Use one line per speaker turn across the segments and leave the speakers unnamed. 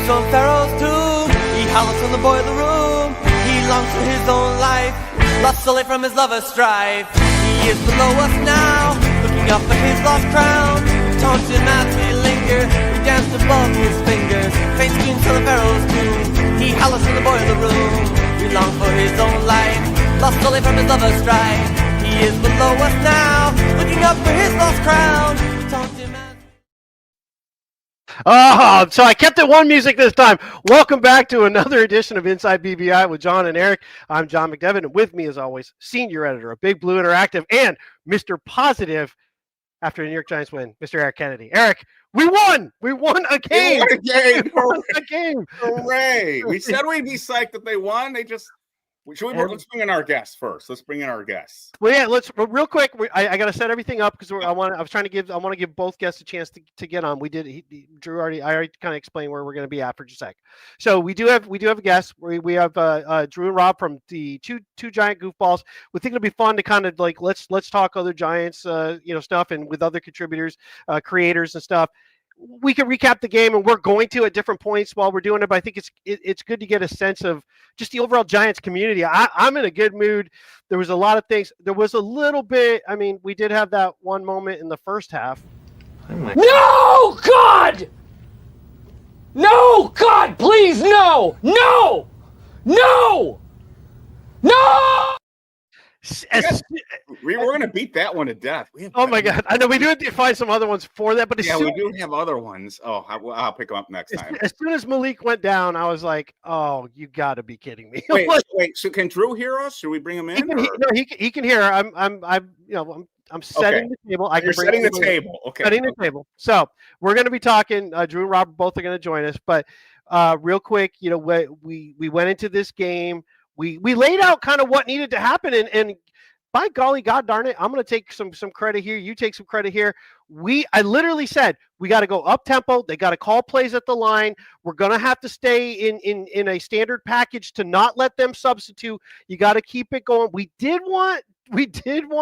on Pharaoh's tomb. He howls from the boiler room. He longs for his own life, lost solely from his lover's strife. He is below us now, looking up at his lost crown. Taunt him as we linger, we dance above his fingers. Faint screams from the Pharaoh's tomb. He howls from the boiler room. We long for his own life, lost solely from his lover's strife. He is below us now, looking up for his lost crown. Taunt him as...
Oh, so I kept it one music this time. Welcome back to another edition of Inside BBI with John and Eric. I'm John McDevitt, and with me, as always, senior editor of Big Blue Interactive and Mr. Positive after the New York Giants win, Mr. Eric Kennedy. Eric, we won! We won a game!
We
won a game!
Hooray! We said we'd be psyched that they won. They just... let's bring in our guests first. Let's bring in our guests.
Well, yeah, let's real quick. I got to set everything up because I want to give both guests a chance to get on. Drew I already kind of explained where we're going to be at for just a sec. So we do have a guest. We have Drew and Rob from the two giant goofballs. We think it'll be fun to kind of like let's talk other Giants stuff and with other contributors, creators and stuff. We can recap the game, and we're going to at different points while we're doing it. But I think it's good to get a sense of just the overall Giants community. I'm in a good mood. There was a lot of things. There was a little bit. I mean, we did have that one moment in the first half.
No, God! No, God, please, no! No! No! No!
We're going to beat that one to death.
Oh my God! I know we do have to find some other ones for that, but
we do have other ones. Oh, I'll pick them up next time.
As soon as Malik went down, I was like, "Oh, you got to be kidding me!"
Wait. So can Drew hear us? Should we bring him in?
He can hear. I'm setting the table.
You're setting the table. Okay.
Setting the table. So we're going to be talking. Drew and Rob both are going to join us, but real quick, we went into this game. We laid out kind of what needed to happen, and by golly, God darn it, I'm going to take some credit here. You take some credit here. I literally said we got to go up tempo. They got to call plays at the line. We're going to have to stay in a standard package to not let them substitute. You got to keep it going. We did want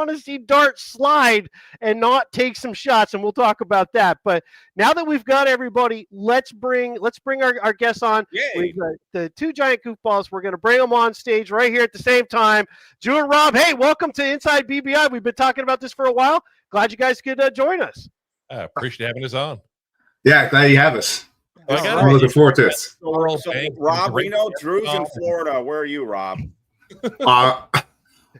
to see Dart slide and not take some shots, and we'll talk about that. But now that we've got everybody, let's bring our guests on. We've got the two giant goofballs. We're going to bring them on stage right here at the same time. Drew and Rob, hey, welcome to Inside BBI. We've been talking about this for a while. Glad you guys could join us.
I appreciate having us on.
Yeah, glad you have us. I'm looking forward to this.
So, Rob, we know Drew's in Florida. Where are you, Rob?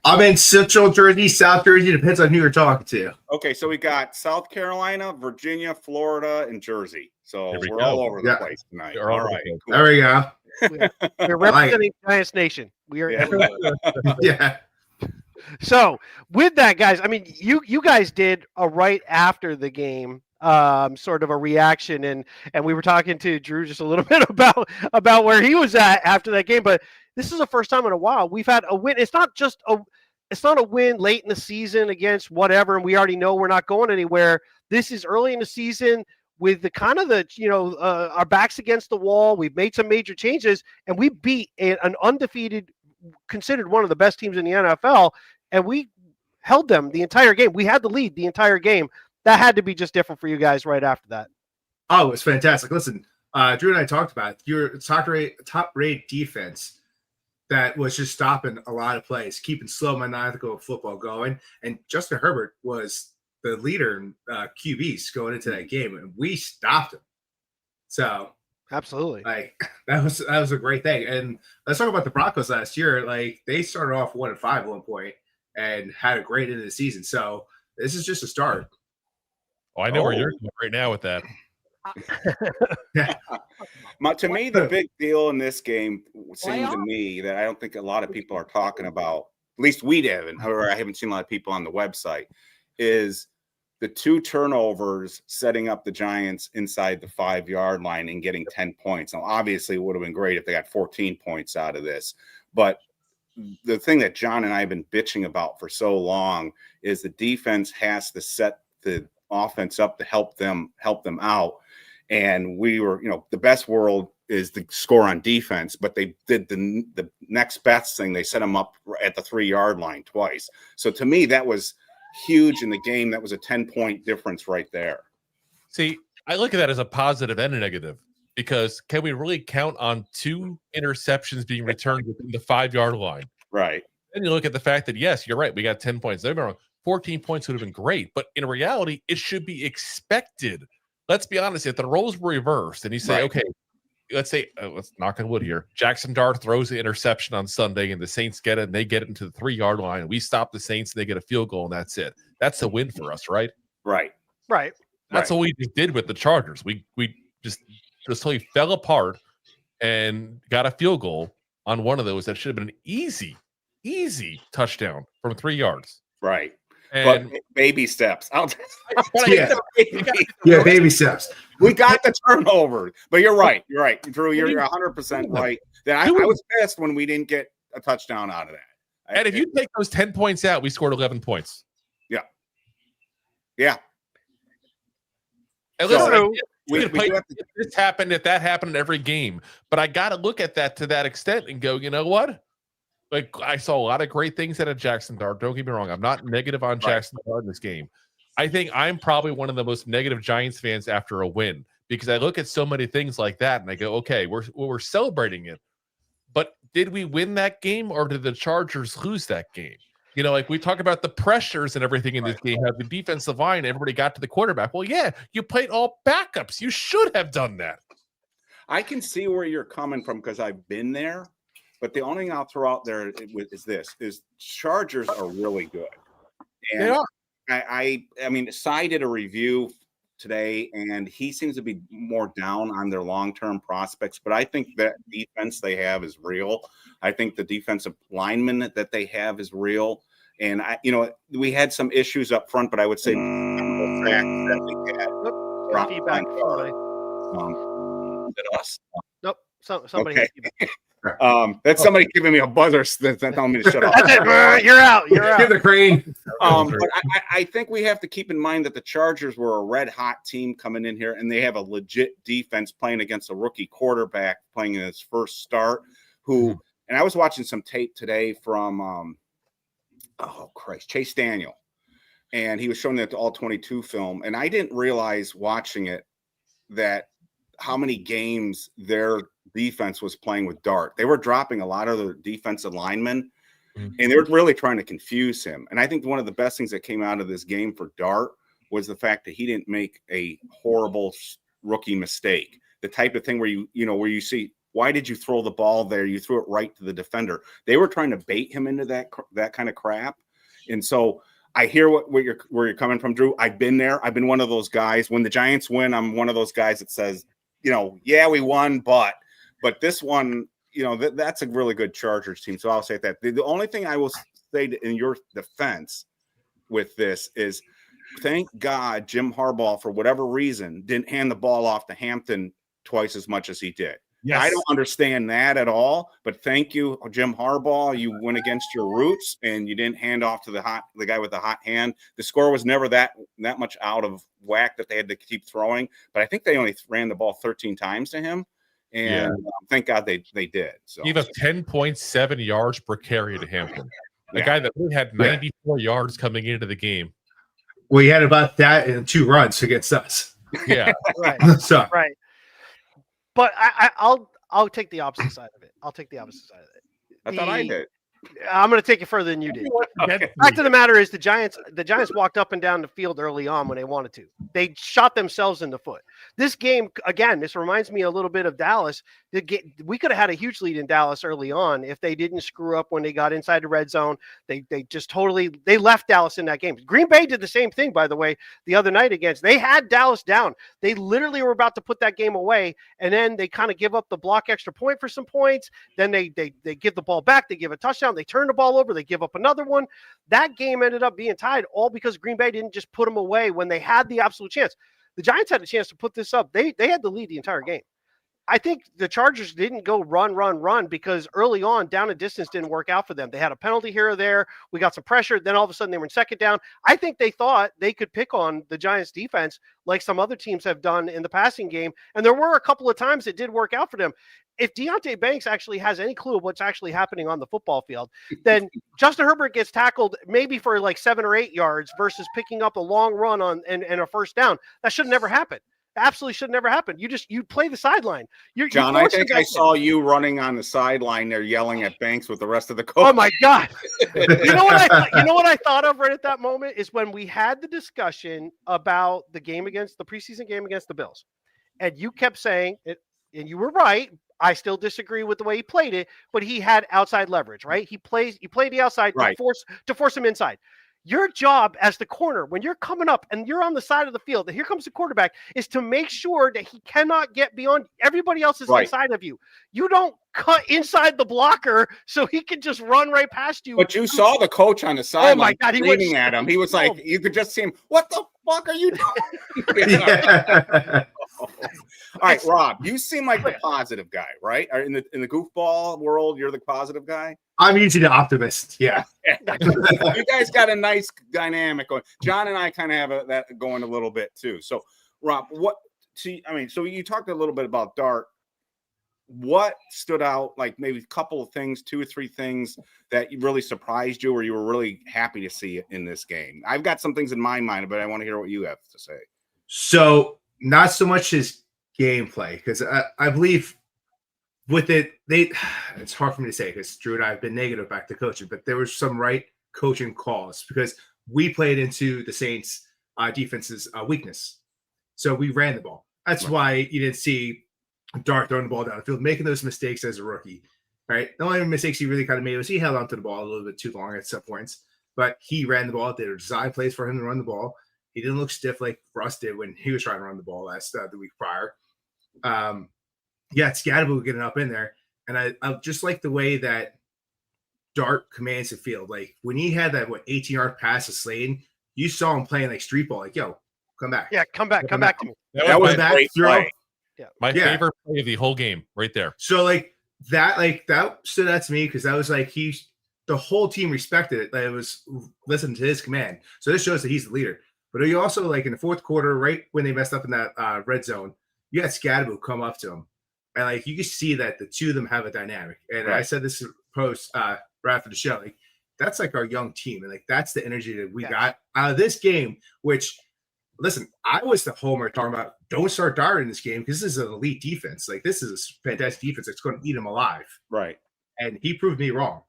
I'm in Central Jersey, South Jersey. Depends on who you're talking to.
Okay, so we got South Carolina, Virginia, Florida, and Jersey. So we're
go.
all over the place tonight. All right.
Cool. There we go.
We're representing Giants Nation. We are everywhere.
Yeah.
So with that, guys, I mean, you guys did a right after the game, sort of a reaction, and we were talking to Drew just a little bit about where he was at after that game. But this is the first time in a while we've had a win. It's not a win late in the season against whatever, and we already know we're not going anywhere. This is early in the season with the kind of our backs against the wall. We've made some major changes, and we beat an undefeated, considered one of the best teams in the NFL, and we held them the entire game. We had the lead the entire game. That had to be just different for you guys right after that.
Oh, it was fantastic. Listen, Drew and I talked about it. Your top-rate defense that was just stopping a lot of plays, keeping slow, maniacal football going. And Justin Herbert was the leader in QBs going into that game, and we stopped him. So
absolutely,
that was a great thing. And let's talk about the Broncos last year. They started off 1-5 at one point and had a great end of the season. So this is just a start.
Oh, I know where you're going right now with that.
To me, the big deal in this game seemed to me that I don't think a lot of people are talking about, at least we haven't, however, I haven't seen a lot of people on the website, is the 2 turnovers setting up the Giants inside the 5-yard line and getting 10 points. Now, obviously, it would have been great if they got 14 points out of this. But the thing that John and I have been bitching about for so long is the defense has to set the offense up to help them out. And we were, the best world is the score on defense, but they did the next best thing. They set them up at the 3-yard line twice. So to me, that was huge in the game. That was a 10-point difference right there.
See, I look at that as a positive and a negative. because can we really count on 2 interceptions being returned within the 5-yard line?
Right.
Then you look at the fact that, yes, you're right, we got 10 points. Don't get me wrong, 14 points would have been great, but in reality, it should be expected. Let's be honest, if the roles were reversed and you say, okay, let's say, let's knock on wood here, Jaxson Dart throws the interception on Sunday and the Saints get it and they get it into the 3-yard line and we stop the Saints and they get a field goal and that's it. That's a win for us, right?
Right.
That's what we just did with the Chargers. We just totally fell apart and got a field goal on one of those that should have been an easy touchdown from 3 yards.
Right.
And
but baby steps.
Baby steps.
We got the turnover, but you're right. You're right, Drew. You're 100% right. That I was pissed when we didn't get a touchdown out of that.
And if you take those 10 points out, we scored 11 points.
Yeah.
And listen,
So,
this happened, if that happened in every game, but I got to look at that to that extent and go, you know what? Like, I saw a lot of great things out of Jaxson Dart. Don't get me wrong. I'm not negative on Jaxson Dart in this game. I think I'm probably one of the most negative Giants fans after a win because I look at so many things like that and I go, okay, we're celebrating it. But did we win that game or did the Chargers lose that game? You know, like we talk about the pressures and everything in this game, how the defensive line, everybody got to the quarterback. Well, yeah, you played all backups. You should have done that.
I can see where you're coming from because I've been there. But the only thing I'll throw out there is Chargers are really good. And
they are.
I mean, Cy did a review today, and he seems to be more down on their long-term prospects. But I think that defense they have is real. I think the defensive lineman that they have is real. And we had some issues up front, but I would say the fact that we had
feedback.
Is it us?
Nope. Somebody.
Okay. That's somebody giving me a buzzer that's telling me to shut up.
That's it. You're out.
Give the crane.
But I think we have to keep in mind that the Chargers were a red hot team coming in here, and they have a legit defense playing against a rookie quarterback playing in his first start. And I was watching some tape today from Chase Daniel, and he was showing that all 22 film, and I didn't realize watching it that how many games their defense was playing with Dart. They were dropping a lot of the defensive linemen, and they were really trying to confuse him. And I think one of the best things that came out of this game for Dart was the fact that he didn't make a horrible rookie mistake. The type of thing where you see, why did you throw the ball there? You threw it right to the defender. They were trying to bait him into that kind of crap. And so I hear where you're coming from, Drew. I've been there. I've been one of those guys. When the Giants win, I'm one of those guys that says, yeah, we won, but this one, that's a really good Chargers team. So I'll say that. The only thing I will say in your defense with this is thank God Jim Harbaugh, for whatever reason, didn't hand the ball off to Hampton twice as much as he did. Yes. I don't understand that at all, but thank you, Jim Harbaugh. You went against your roots and you didn't hand off to the guy with the hot hand. The score was never that much out of whack that they had to keep throwing, but I think they only ran the ball 13 times to him. And thank God they did. So
he gave up 10.7 yards per carry to Hampton. A guy that really had 94 yards coming into the game.
Well, he had about that in 2 runs against us.
Yeah.
Right.
Right.
But I'll take the opposite side of it.
I thought I did.
I'm going to take it further than you did.
Okay.
Fact of the matter is the Giants walked up and down the field early on when they wanted to. They shot themselves in the foot. This game, again, this reminds me a little bit of Dallas. We could have had a huge lead in Dallas early on if they didn't screw up when they got inside the red zone. They just they left Dallas in that game. Green Bay did the same thing, by the way, the other night they had Dallas down. They literally were about to put that game away, and then they kind of give up the block extra point for some points. Then they give the ball back. They give a touchdown. They turn the ball over. They give up another one. That game ended up being tied all because Green Bay didn't just put them away when they had the absolute chance. The Giants had a chance to put this up. They had the lead the entire game. I think the Chargers didn't go run because early on, down a distance didn't work out for them. They had a penalty here or there. We got some pressure. Then all of a sudden they were in second down. I think they thought they could pick on the Giants defense like some other teams have done in the passing game. And there were a couple of times it did work out for them. If Deontay Banks actually has any clue of what's actually happening on the football field, then Justin Herbert gets tackled maybe for like 7 or 8 yards versus picking up a long run and a first down. That should never happen. absolutely should never happen. You play the sideline.
John, I think I saw you running on the sideline there, yelling at Banks with the rest of the coach.
Oh my God! You know what I thought of right at that moment is when we had the discussion about the preseason game against the Bills, and you kept saying it, and you were right. I still disagree with the way he played it, but he had outside leverage, right? He played the outside
right.
to force him inside. Your job as the corner, when you're coming up and you're on the side of the field, and here comes the quarterback, is to make sure that he cannot get beyond everybody else is inside of you. You don't cut inside the blocker so he can just run right past you.
But you saw the coach on the sideline.
Oh my God, he
screaming at him. He was like, you could just see him. What the fuck are you doing? All right, Rob, you seem like the positive guy, right? In the goofball world, you're the positive guy.
I'm usually the optimist. Yeah.
You guys got a nice dynamic going. John and I kind of have that going a little bit too. So, Rob, so you talked a little bit about Dart. What stood out, like maybe a couple of things, 2 or 3 things that really surprised you or you were really happy to see in this game? I've got some things in my mind, but I want to hear what you have to say.
So, not so much his gameplay, because I believe with it, it's hard for me to say because Drew and I have been negative back to coaching, but there was some right coaching calls because we played into the Saints defense's weakness. So we ran the ball. That's why you didn't see Dart throwing the ball down the field, making those mistakes as a rookie, right? The only mistakes he really kind of made was he held onto the ball a little bit too long at some points, but he ran the ball. There were design plays for him to run the ball. He didn't look stiff like Russ did when he was trying to run the ball the week prior. It's Daboll getting up in there. And I just like the way that Dart commands the field. Like when he had that 18-yard pass to Slayton, you saw him playing like street ball. Like, yo, come back.
Yeah, come back to me.
That was a great play.
My favorite play of the whole game, right there.
So that stood out to me because that was like the whole team respected it. Like it was listening to his command. So this shows that he's the leader. But you also, like in the fourth quarter, right when they messed up in that red zone, you had Daboll come up to him. And like you can see that the two of them have a dynamic. And I said this post right after the show, like that's like our young team. And like that's the energy that we got out of this game, which listen, I was the homer talking about don't start Dart in this game because this is an elite defense. Like this is a fantastic defense that's going to eat him alive.
Right.
And he proved me wrong.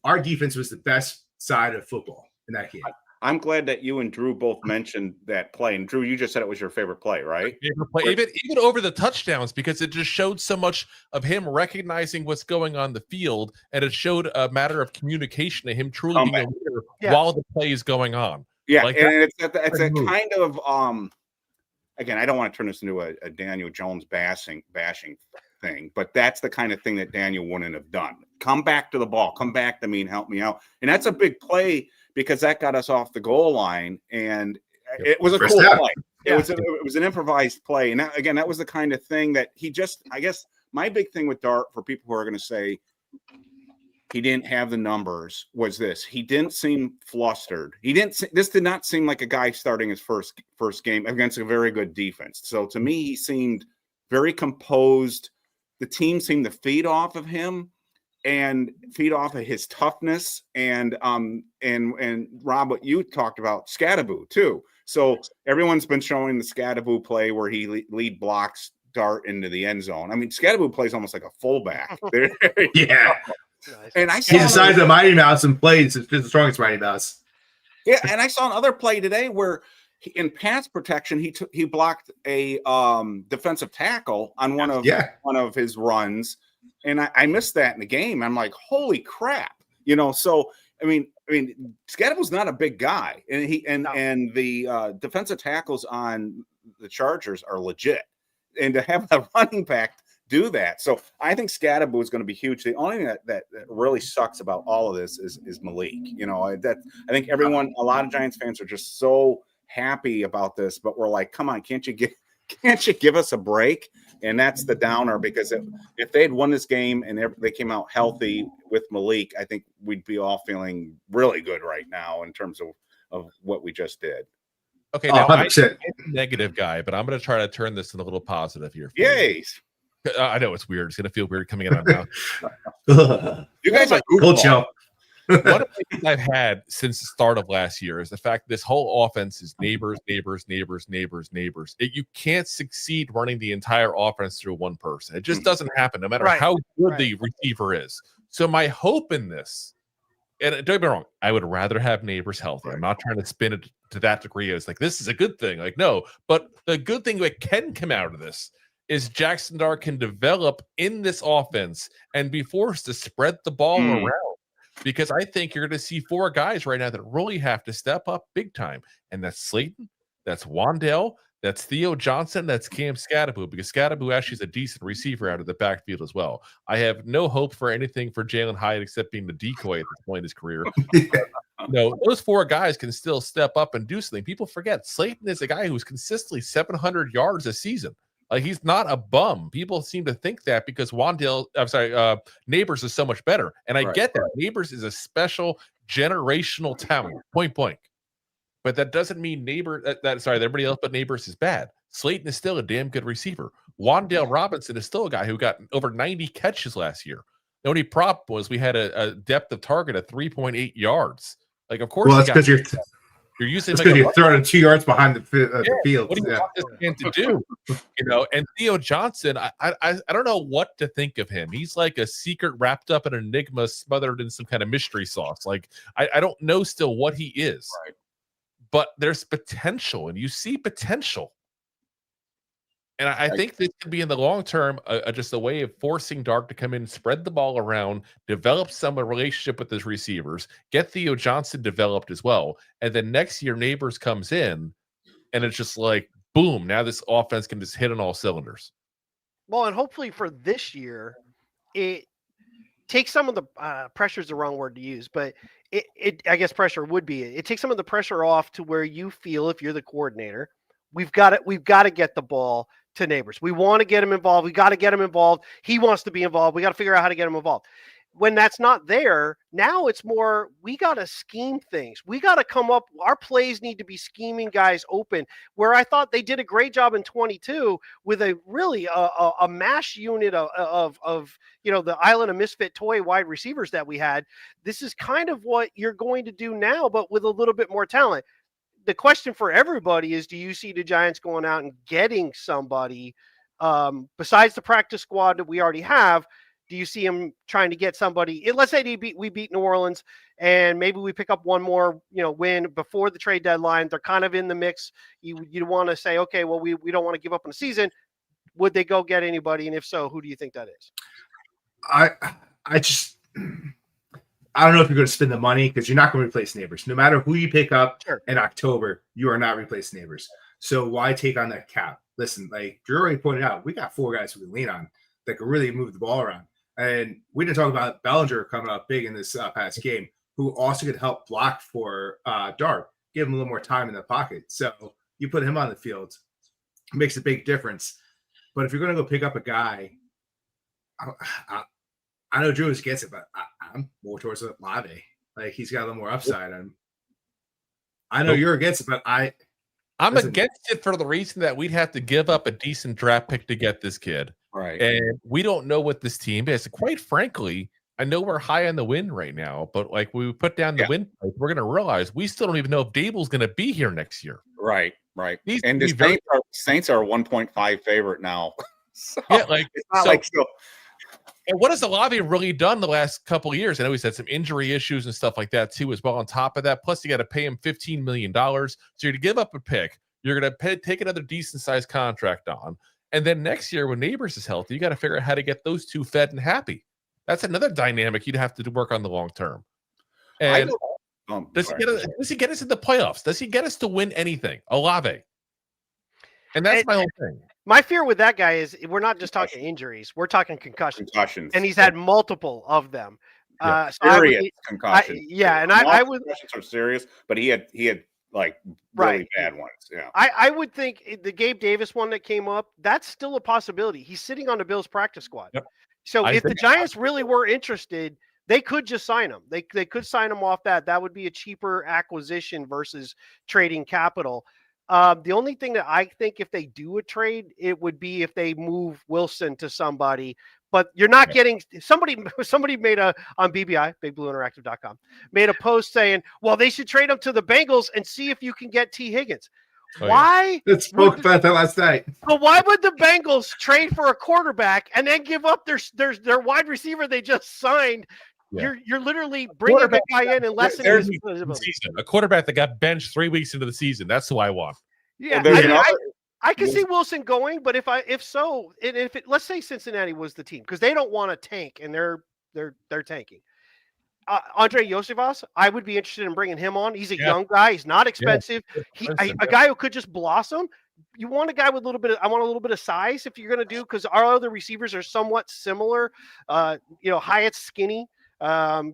Our defense was the best side of football in that game.
I'm glad that you and Drew both mentioned that play. And Drew, you just said it was your favorite play, right?
Favorite play. Even over the touchdowns, because it just showed so much of him recognizing what's going on the field, and it showed a matter of communication to him truly being a leader while the play is going on.
Yeah,
like
and it's a kind of again, I don't want to turn this into a Daniel Jones bashing thing, but that's the kind of thing that Daniel wouldn't have done. Come back to the ball, come back to me and help me out. And that's a big play because that got us off the goal line, and it was a cool play. It was an improvised play. And that was the kind of thing that I guess my big thing with Dart, for people who are going to say he didn't have the numbers, was this. He didn't seem flustered. This did not seem like a guy starting his first game against a very good defense. So to me, he seemed very composed. The team seemed to feed off of him and feed off of his toughness. And Rob, what you talked about, Daboll too. So everyone's been showing the Daboll play where he lead blocks Dart into the end zone. I mean, Daboll plays almost like a fullback.
Yeah.
And
he's the size of Mighty Mouse and plays the strongest Mighty Mouse.
Yeah, and I saw another play today where in pass protection he blocked a defensive tackle on one of his runs, and I missed that in the game. I'm like, holy crap, So I mean, Daboll's not a big guy, and the defensive tackles on the Chargers are legit, and to have a running back do that. So I think Daboll is going to be huge. The only thing that really sucks about all of this is Malik. I think a lot of Giants fans are just so happy about this, but we're like, come on, can't you give us a break? And that's the downer, because if they'd won this game and they came out healthy with Malik, I think we'd be all feeling really good right now in terms of what we just did.
Okay, now I'm a negative guy, but I'm going to try to turn this into a little positive here.
Yay!
I know it's weird. It's going to feel weird coming out of my mouth.
You guys are
cool jump.
One of the things I've had since the start of last year is the fact this whole offense is neighbors. You can't succeed running the entire offense through one person. It just doesn't happen, no matter how good the receiver is. So my hope in this, and don't get me wrong, I would rather have neighbors healthy. I'm not trying to spin it to that degree. It's like, this is a good thing. Like, no, but the good thing that can come out of this is Jaxson Dart can develop in this offense and be forced to spread the ball around. Because I think you're going to see 4 guys right now that really have to step up big time. And that's Slayton, that's Wan'Dale, that's Theo Johnson, that's Cam Scatterbo, because Scatterbo actually is a decent receiver out of the backfield as well. I have no hope for anything for Jalen Hyatt except being the decoy at this point in his career. No, those 4 guys can still step up and do something. People forget Slayton is a guy who's consistently 700 yards a season. Like, he's not a bum. People seem to think that because Neighbors is so much better. And I get that. Neighbors is a special generational talent, point blank. But that doesn't mean everybody else but Neighbors is bad. Slayton is still a damn good receiver. Wan'Dale Robinson is still a guy who got over 90 catches last year. The only problem was we had a depth of target of 3.8 yards. Like, of course,
well, that's because you're using because you're throwing 2 yards behind the field.
What do you want this man to do? And Theo Johnson, I don't know what to think of him. He's like a secret wrapped up in an enigma, smothered in some kind of mystery sauce. Like, I don't know still what he is, but there's potential, and you see potential. And I think this could be in the long term just a way of forcing Dart to come in, spread the ball around, develop some relationship with his receivers, get Theo Johnson developed as well. And then next year, Neighbors comes in, and it's just like, boom, now this offense can just hit on all cylinders.
Well, and hopefully for this year, it takes some of the pressure is the wrong word to use, but I guess pressure would be it takes some of the pressure off to where you feel, if you're the coordinator, we've got to get the ball to Neighbors. We want to get him involved. We got to get him involved. He wants to be involved. We got to figure out how to get him involved. When that's not there, now it's more, we got to scheme things. We got to come up. Our plays need to be scheming guys open, where I thought they did a great job in 22 with a really a mash unit of the Island of Misfit toy wide receivers that we had. This is kind of what you're going to do now, but with a little bit more talent. The question for everybody is, do you see the Giants going out and getting somebody besides the practice squad that we already have? Do you see him trying to get somebody? Let's say we beat New Orleans, and maybe we pick up one more win before the trade deadline. They're kind of in the mix. You want to say, okay, well, we don't want to give up on the season. Would they go get anybody? And if so, who do you think that is?
I don't know if you're going to spend the money, because you're not going to replace Neighbors. No matter who you pick up in October, you are not replacing Neighbors. So why take on that cap? Listen, like Drew already pointed out, we got 4 guys who can lean on that can really move the ball around. And we didn't talk about Bellinger coming up big in this past game, who also could help block for Dart, give him a little more time in the pocket. So you put him on the field, it makes a big difference. But if you're going to go pick up a guy, I know Drew is against it, but I'm more towards Olave. Like, he's got a little more upside. I know you're against it, but
I'm against it for the reason that we'd have to give up a decent draft pick to get this kid.
Right.
And we don't know what this team is. Quite frankly, I know we're high on the win right now, but like we put down the win, we're going to realize we still don't even know if Daboll's going to be here next year.
Right. And the Saints are 1.5 favorite now. So
yeah, like
it's not like so.
And what has Olave really done the last couple of years? I know he's had some injury issues and stuff like that too, as well. On top of that, plus you got to pay him $15 million. So you're to give up a pick. You're going to take another decent sized contract on. And then next year, when Neighbors is healthy, you got to figure out how to get those two fed and happy. That's another dynamic you'd have to work on the long term. And does he get us in the playoffs? Does he get us to win anything? Olave. And that's my whole thing.
My fear with that guy is we're not just talking injuries. We're talking concussions. And he's had multiple of them.
Serious concussions.
I would.
Concussions are serious, but he had like really bad ones. Yeah.
I would think the Gabe Davis one that came up, that's still a possibility. He's sitting on the Bills practice squad. Yep. So if the Giants really were interested, they could just sign him. They could sign him off that. That would be a cheaper acquisition versus trading capital. The only thing that I think if they do a trade, it would be if they move Wilson to somebody. but you're not getting somebody made a on BBI, bigblueinteractive.com, made a post saying, well, they should trade him to the Bengals and see if you can get T. Higgins. Why?
Let's spoke about that last night.
But why would the Bengals trade for a quarterback and then give up their wide receiver they just signed? Yeah. You're literally bringing the guy in and lessening his
season. A quarterback that got benched 3 weeks into the season. That's who I want.
Yeah, I can see Wilson going, but if let's say Cincinnati was the team, because they don't want to tank and they're tanking. Andre Iosivas, I would be interested in bringing him on. He's a young guy. He's not expensive. A guy who could just blossom. You want a guy with I want a little bit of size if you're going to do, because our other receivers are somewhat similar. Hyatt's skinny.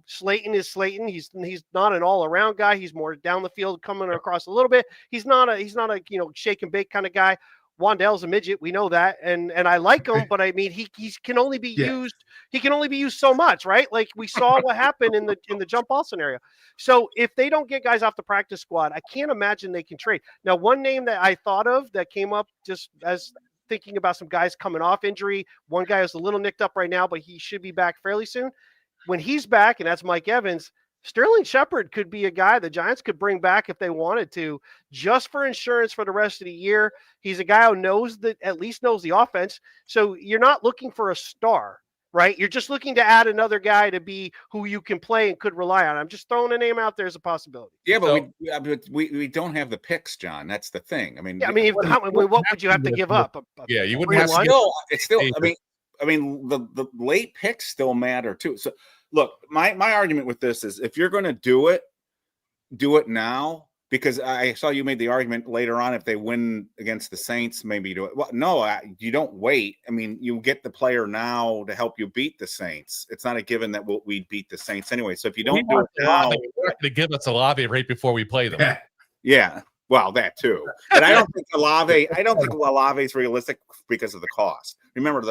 Slayton is Slayton. He's not an all-around guy. He's more down the field, coming across a little bit. He's not a shake and bake kind of guy. Wandell's a midget. We know that, and I like him, but I mean he can only be used. He can only be used so much, right? Like we saw what happened in the jump ball scenario. So if they don't get guys off the practice squad, I can't imagine they can trade. Now, one name that I thought of that came up just as thinking about some guys coming off injury. One guy is a little nicked up right now, but he should be back fairly soon. When he's back, and that's Mike Evans, Sterling Shepard could be a guy the Giants could bring back if they wanted to, just for insurance for the rest of the year. He's a guy who at least knows the offense. So you're not looking for a star, right? You're just looking to add another guy to be who you can play and could rely on. I'm just throwing a name out there as a possibility.
Yeah, but we don't have the picks, John. That's the thing. I mean,
what would you have to give up?
You wouldn't have
it's still. I mean, the late picks still matter too. So look, my argument with this is if you're going to do it now, because I saw you made the argument later on if they win against the Saints, maybe do it. Well, no, you don't wait. I mean, you get the player now to help you beat the Saints. It's not a given that we'd beat the Saints anyway. So if you don't do it now,
to give us Olave right before we play them.
Yeah. Well, that too. But I don't think Olave is realistic because of the cost. Remember,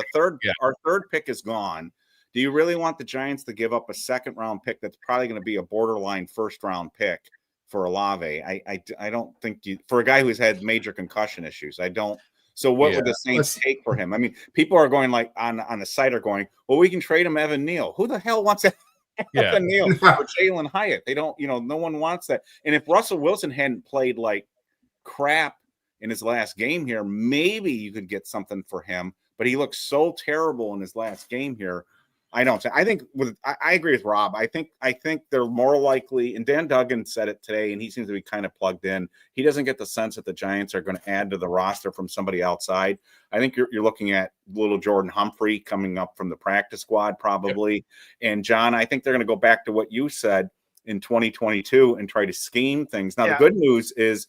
our third pick is gone. Do you really want the Giants to give up a second round pick that's probably going to be a borderline first round pick for Olave? I don't think for a guy who's had major concussion issues. I don't. So what would the Saints take for him? I mean, people are going like on the site are going, well, we can trade him Evan Neal. Who the hell wants that? Evan Neal or Jalen Hyatt? They don't, no one wants that. And if Russell Wilson hadn't played like crap in his last game here, maybe you could get something for him. But he looks so terrible in his last game here. I agree with Rob. I think they're more likely, and Dan Duggan said it today, and he seems to be kind of plugged in. He doesn't get the sense that the Giants are going to add to the roster from somebody outside. I think you're looking at little Jordan Humphrey coming up from the practice squad probably. Yep. And John, I think they're going to go back to what you said in 2022 and try to scheme things. Now, the good news is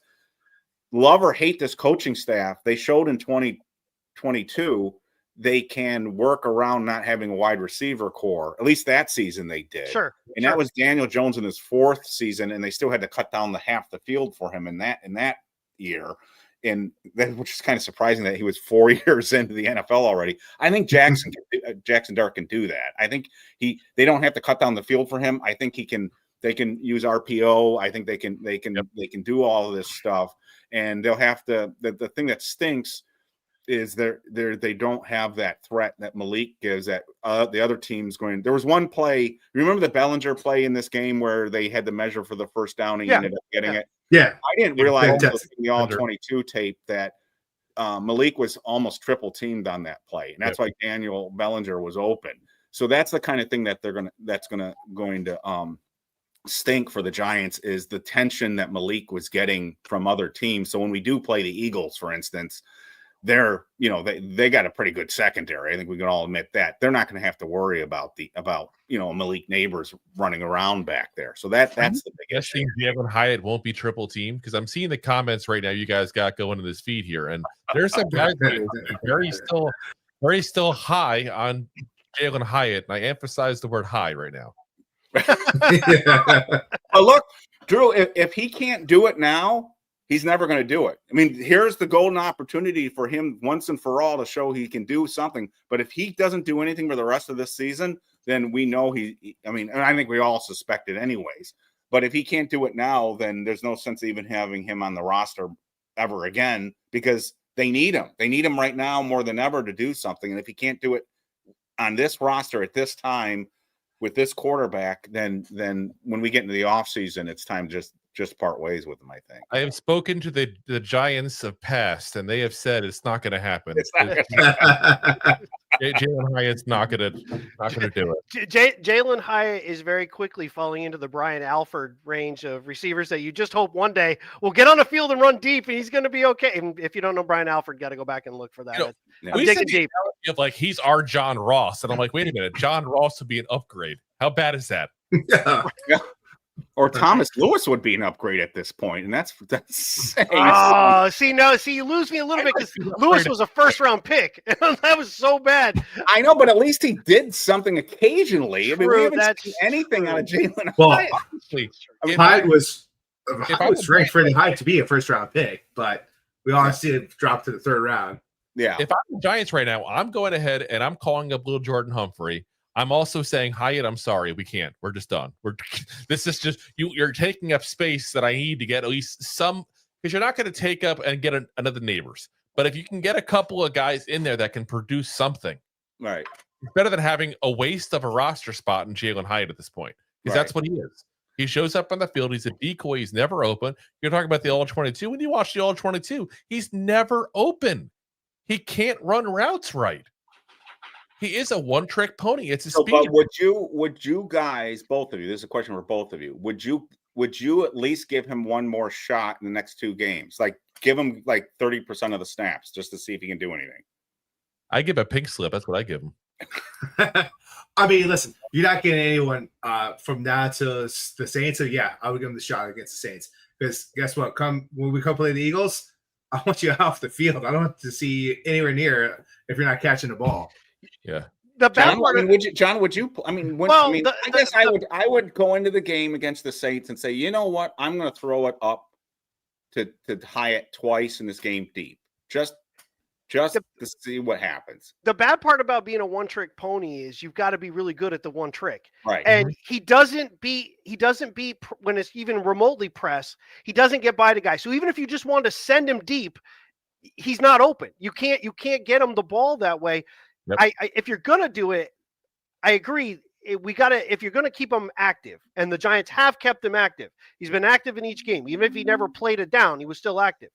love or hate this coaching staff. They showed in 2022 they can work around not having a wide receiver core. At least that season they did.
Sure.
And that was Daniel Jones in his fourth season, and they still had to cut down half the field for him in that year. And that, which is kind of surprising that he was 4 years into the NFL already. I think Jaxson Dart can do that. I think they don't have to cut down the field for him. I think they can use RPO. I think they can do all of this stuff. And they'll have to. The thing that stinks is they don't have that threat that Malik gives that the other team's going. There was one play. Remember the Bellinger play in this game where they had to measure for the first down and he ended up getting it?
Yeah.
I didn't realize in the all 22 tape that Malik was almost triple teamed on that play. And that's why Daniel Bellinger was open. So that's the kind of thing that that's going to stink for the Giants is the tension that Malik was getting from other teams. So when we do play the Eagles, for instance, they got a pretty good secondary. I think we can all admit that. They're not going to have to worry about Malik Neighbors running around back there. So that's the big issue.
Jalen Hyatt won't be triple teamed because I'm seeing the comments right now you guys got going in this feed here, and there's some guys very still high on Jalen Hyatt, and I emphasize the word high right now.
But look, Drew, if he can't do it now, he's never going to do it. I mean, here's the golden opportunity for him once and for all to show he can do something. But if he doesn't do anything for the rest of this season, then we know and I think we all suspect it anyways. But if he can't do it now, then there's no sense even having him on the roster ever again because they need him. They need him right now more than ever to do something. And if he can't do it on this roster at this time with this quarterback, then when we get into the offseason, it's time to just part ways with him, I think.
I have spoken to the Giants of past, and they have said it's not going to happen.
It's not gonna happen.
Jalen Hyatt's not going to do it.
Jalen Hyatt is very quickly falling into the Brian Alford range of receivers that you just hope one day will get on the field and run deep, and he's going to be okay. And if you don't know Brian Alford, got to go back and look for that. I'm digging deep.
Like he's our John Ross, and I'm like, wait a minute, John Ross would be an upgrade. How bad is that?
Yeah.
Or Thomas Lewis would be an upgrade at this point, and that's
see, you lose me a little bit because Lewis was a first-round pick. That was so bad.
I know, but at least he did something occasionally. I mean, we haven't seen anything out of Jalen.
Well,
Hyatt
was ranked pretty high to be a first-round pick, but we all see it drop to the third round.
Yeah.
If I'm the Giants right now, I'm going ahead and I'm calling up little Jordan Humphrey. I'm also saying, Hyatt, I'm sorry, we can't. We're just done. This is just you're taking up space that I need to get at least some, because you're not going to take up and get another Neighbors. But if you can get a couple of guys in there that can produce something,
right,
it's better than having a waste of a roster spot in Jalen Hyatt at this point, because that's what he is. He shows up on the field. He's a decoy. He's never open. You're talking about the All-22. When you watch the All-22, he's never open. He can't run routes right. He is a one-trick pony. It's a speed.
But would you guys, both of you, this is a question for both of you, would you at least give him one more shot in the next 2 games? Like give him like 30% of the snaps just to see if he can do anything.
I give a pink slip. That's what I give him.
I mean, listen, you're not getting anyone from now to the Saints. So yeah, I would give him the shot against the Saints. Because guess what? When we come play the Eagles, I want you off the field. I don't want to see you anywhere near if you're not catching the ball.
Yeah.
The bad part.
John, would you? I mean, I would go into the game against the Saints and say, you know what? I'm going to throw it up to Hyatt twice in this game deep, just to see what happens.
The bad part about being a one-trick pony is you've got to be really good at the one trick,
right?
And he doesn't beat when it's even remotely press. He doesn't get by the guy. So even if you just want to send him deep, he's not open. You can't get him the ball that way. Yep. If you're gonna do it, I agree. If you're gonna keep him active, and the Giants have kept him active. He's been active in each game, even if he never played it down. He was still active.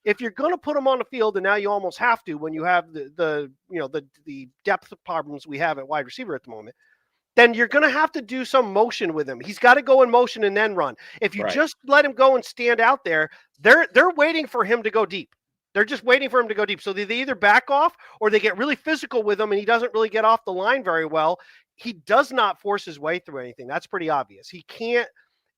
If you're gonna put him on the field, and now you almost have to when you have the depth problems we have at wide receiver at the moment, then you're gonna have to do some motion with him. He's got to go in motion and then run. If you just let him go and stand out there, they're waiting for him to go deep. They're just waiting for him to go deep. So they either back off or they get really physical with him, and he doesn't really get off the line very well. He does not force his way through anything. That's pretty obvious. He can't.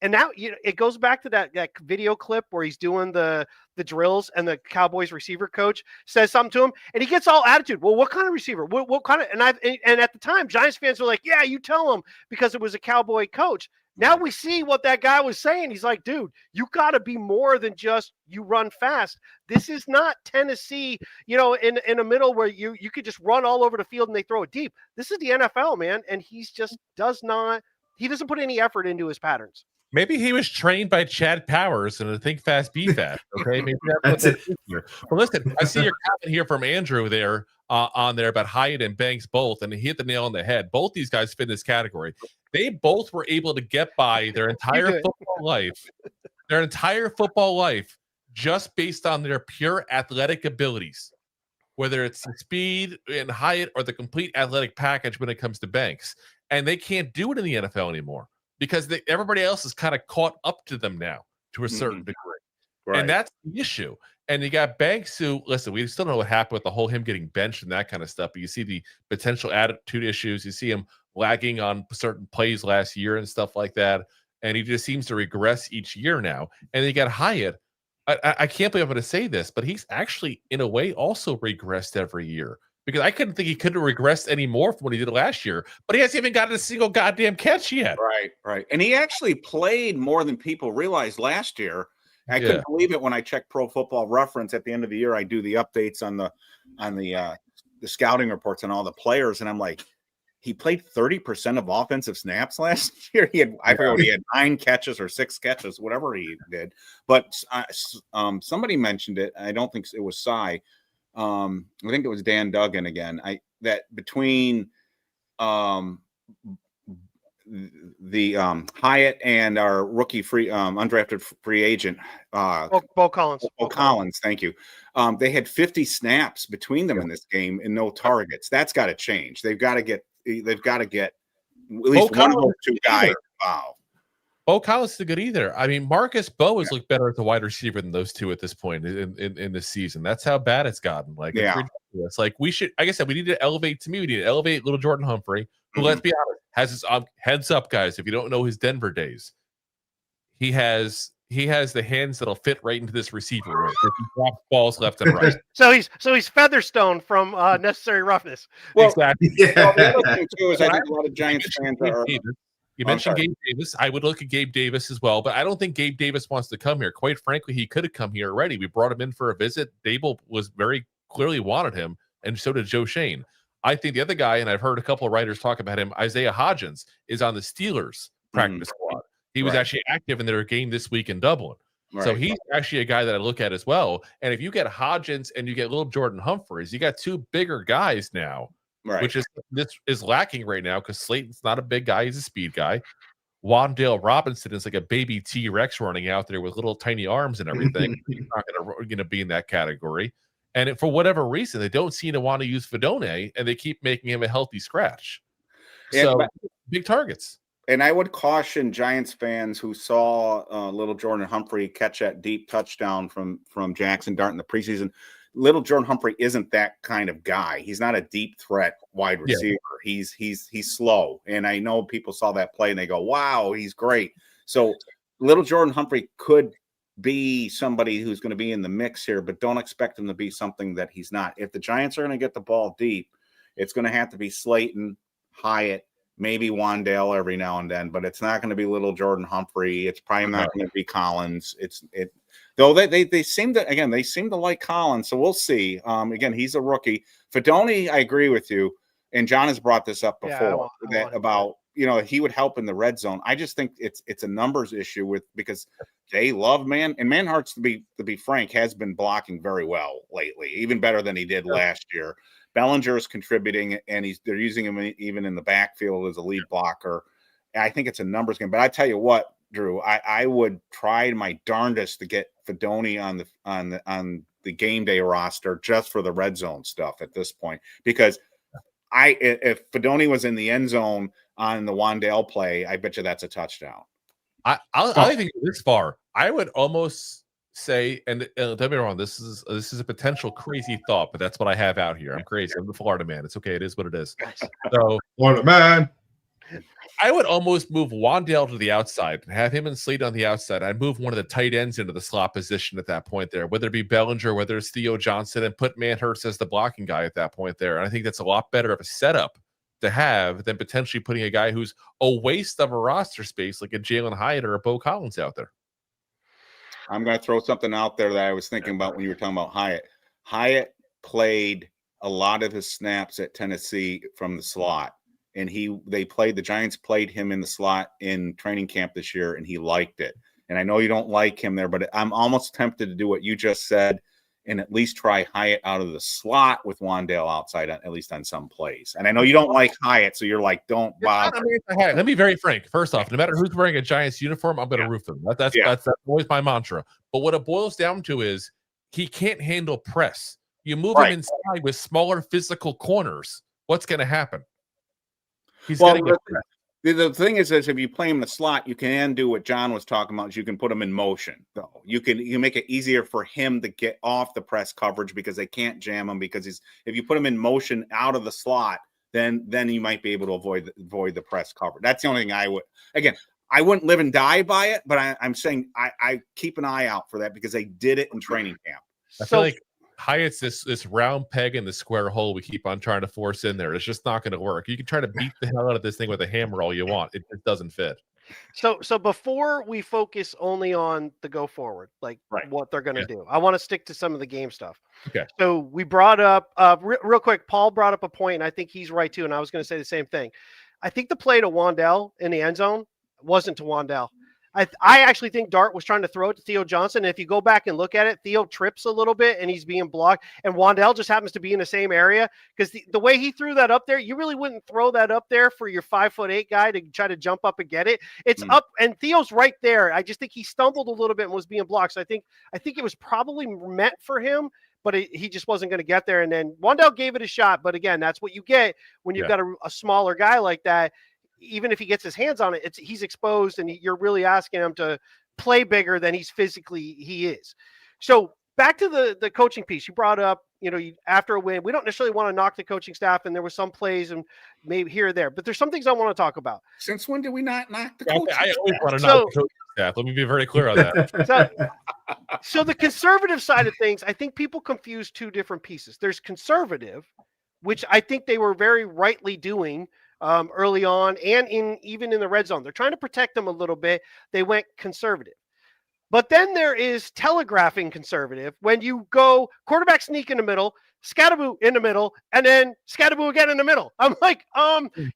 And now it goes back to that video clip where he's doing the drills, and the Cowboys receiver coach says something to him, and he gets all attitude. Well, what kind of receiver? What kind of? And at the time, Giants fans were like, "Yeah, you tell him," because it was a Cowboy coach. Now we see what that guy was saying. He's like, dude, you got to be more than just you run fast. This is not Tennessee, in a middle where you could just run all over the field and they throw it deep. This is the NFL, man. And he doesn't put any effort into his patterns.
Maybe he was trained by Chad Powers and Think Fast, Be Fast. Okay, maybe that's it. Well, listen, I see your comment here from Andrew there on there about Hyatt and Banks both, and he hit the nail on the head. Both these guys fit in this category. They both were able to get by their entire football life, just based on their pure athletic abilities, whether it's the speed in Hyatt or the complete athletic package when it comes to Banks. And they can't do it in the NFL anymore, because everybody else is kind of caught up to them now to a certain degree. Right. And that's the issue. And you got Banks who, listen, we still don't know what happened with the whole him getting benched and that kind of stuff, but you see the potential attitude issues. You see him lagging on certain plays last year and stuff like that. And he just seems to regress each year now. And then you got Hyatt. I can't believe I'm going to say this, but he's actually, in a way, also regressed every year. Because I couldn't think he could have regressed any more from what he did last year, but he hasn't even gotten a single goddamn catch yet.
Right. And he actually played more than people realized last year. I couldn't believe it when I checked Pro Football Reference at the end of the year. I do the updates on the scouting reports on all the players, and I'm like, he played 30% of offensive snaps last year. He had 9 catches or 6 catches, whatever he did. But somebody mentioned it. I don't think it was Cy. I think it was Dan Duggan again. That between the Hyatt and our rookie free undrafted free agent
Bo Collins.
Collins, thank you. They had 50 snaps between them in this game and no targets. That's got to change. They've got to get at least one of those two guys involved.
Bo Collins is good either. I mean, Marcus Bo has looked better as a wide receiver than those two at this point in this season. That's how bad it's gotten. Like, it's ridiculous. Like, we should, like I said, we need to elevate. To me, we need to elevate little Jordan Humphrey, who, let's be honest, has his heads up, guys. If you don't know his Denver days, he has the hands that'll fit right into this receiver room. He drops balls left and right.
So he's Featherstone from Necessary Roughness.
Well, exactly.
Yeah. Well, the other thing too is I think a lot of Giants fans are.
You mentioned Gabe Davis. I would look at Gabe Davis as well, but I don't think Gabe Davis wants to come here. Quite frankly, he could have come here already. We brought him in for a visit. Daboll was very clearly wanted him, and so did Joe Shane. I think the other guy, and I've heard a couple of writers talk about him, Isaiah Hodgins, is on the Steelers practice squad. He was actually active in their game this week in Dublin. So he's actually a guy that I look at as well. And if you get Hodgins and you get little Jordan Humphreys, you got two bigger guys now. Which is lacking right now because Slayton's not a big guy; he's a speed guy. Wan'Dale Robinson is like a baby T-Rex running out there with little tiny arms and everything. He's not going to be in that category. And for whatever reason, they don't seem to want to use Fedone, and they keep making him a healthy scratch. So big targets.
And I would caution Giants fans who saw little Jordan Humphrey catch that deep touchdown from Jaxson Dart in the preseason. Little Jordan Humphrey isn't that kind of guy. He's not a deep threat wide receiver. He's slow. And I know people saw that play and they go, wow, he's great. So little Jordan Humphrey could be somebody who's going to be in the mix here, but don't expect him to be something that he's not. If the Giants are going to get the ball deep, it's going to have to be Slayton, Hyatt, maybe Wan'Dale every now and then, but it's not going to be little Jordan Humphrey. It's probably not going to be Collins. Though they seem to like Collins, so we'll see. Again, he's a rookie. Fedone, I agree with you, and John has brought this up before about he would help in the red zone. I just think it's a numbers issue because they love Manhart's to be frank has been blocking very well lately, even better than he did last year. Bellinger is contributing, and they're using him even in the backfield as a lead blocker. I think it's a numbers game, but I tell you what, Drew, I would try my darndest to get Fedone on the game day roster just for the red zone stuff at this point, because if Fedone was in the end zone on the Wan'Dale play, I bet you that's a touchdown.
I think this far, I would almost say, and don't get me wrong, this is a potential crazy thought, but that's what I have out here. I'm crazy. I'm the Florida man. It's okay. It is what it is. So
Florida man.
I would almost move Wan'Dale to the outside and have him and Slade on the outside. I'd move one of the tight ends into the slot position at that point there, whether it be Bellinger, whether it's Theo Johnson, and put Manhurst as the blocking guy at that point there. And I think that's a lot better of a setup to have than potentially putting a guy who's a waste of a roster space like a Jalen Hyatt or a Bo Collins out there.
I'm going to throw something out there that I was thinking about when you were talking about Hyatt. Hyatt played a lot of his snaps at Tennessee from the slot. And the Giants played him in the slot in training camp this year, and he liked it. And I know you don't like him there, but I'm almost tempted to do what you just said and at least try Hyatt out of the slot with Wan'Dale outside, at least on some plays. And I know you don't like Hyatt, so you're like, don't bother.
Let me be very frank. First off, no matter who's wearing a Giants uniform, I'm going to roof them. That's always my mantra. But what it boils down to is he can't handle press. You move him inside with smaller physical corners. What's going to happen? He's going to get pressed.
The thing is if you play him in the slot, you can do what John was talking about. Is you can put him in motion. Though you make it easier for him to get off the press coverage because they can't jam him. Because if you put him in motion out of the slot, then you might be able to avoid the press coverage. That's the only thing I would. Again, I wouldn't live and die by it, but I'm saying I keep an eye out for that because they did it in training camp.
I feel like Hyatt's this round peg in the square hole we keep on trying to force in there. It's just not going to work. You can try to beat the hell out of this thing with a hammer all you want. It just doesn't fit.
So before we focus only on the go forward, like what they're going to do, I want to stick to some of the game stuff.
Okay.
So we brought up real quick, Paul brought up a point, and I think he's right too. And I was going to say the same thing. I think the play to Wan'Dale in the end zone wasn't to Wan'Dale. I actually think Dart was trying to throw it to Theo Johnson. And if you go back and look at it, Theo trips a little bit and he's being blocked. And Wan'Dale just happens to be in the same area because the way he threw that up there, you really wouldn't throw that up there for your 5'8" guy to try to jump up and get it. It's up and Theo's right there. I just think he stumbled a little bit and was being blocked. So I think it was probably meant for him, but he just wasn't going to get there. And then Wan'Dale gave it a shot. But again, that's what you get when you've got a smaller guy like that. Even if he gets his hands on it, he's exposed, and you're really asking him to play bigger than he is. So back to the coaching piece you brought up. After a win, we don't necessarily want to knock the coaching staff, and there were some plays and maybe here or there, but there's some things I want to talk about.
Since when did we not knock the coaching
I always want to knock the coaching staff. Let me be very clear on that.
So the conservative side of things, I think people confuse two different pieces. There's conservative, which I think they were very rightly doing early on, and even in the red zone. They're trying to protect them a little bit. They went conservative. But then there is telegraphing conservative when you go quarterback sneak in the middle, Scatterboo in the middle, and then Scatterboo again in the middle. I'm like,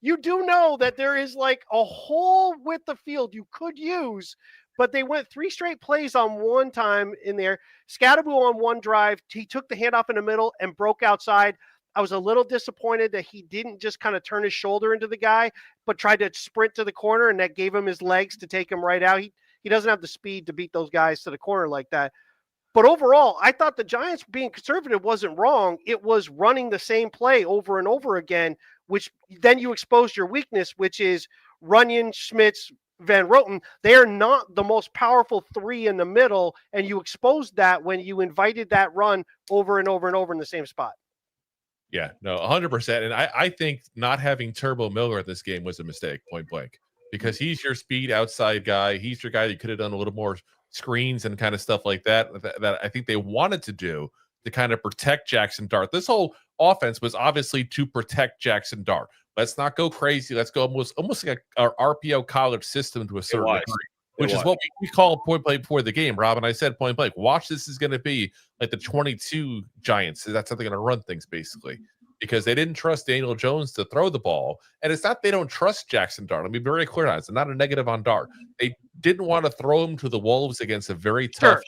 you do know that there is like a whole width of field you could use, but they went 3 straight plays on one time in there. Scatterboo on one drive, he took the handoff in the middle and broke outside. I was a little disappointed that he didn't just kind of turn his shoulder into the guy, but tried to sprint to the corner, and that gave him his legs to take him right out. He doesn't have the speed to beat those guys to the corner like that. But overall, I thought the Giants being conservative wasn't wrong. It was running the same play over and over again, which then you exposed your weakness, which is Runyon, Schmitz, Van Roten. They are not the most powerful 3 in the middle, and you exposed that when you invited that run over and over and over in the same spot.
Yeah, no, 100%. And I think not having Turbo Miller at this game was a mistake, point blank, because he's your speed outside guy. He's your guy that could have done a little more screens and kind of stuff like that I think they wanted to do to kind of protect Jaxson Dart. This whole offense was obviously to protect Jaxson Dart. Let's not go crazy. Let's go almost like our RPO college system to a certain degree, which is what we call point blank before the game, Rob. And I said point blank, watch, this is going to be like the 22 Giants. That's how they're going to run things, basically, because they didn't trust Daniel Jones to throw the ball. And it's not they don't trust Jaxson Dart. Let me be very clear on it. It's not a negative on Dart. They didn't want to throw him to the wolves against a very tough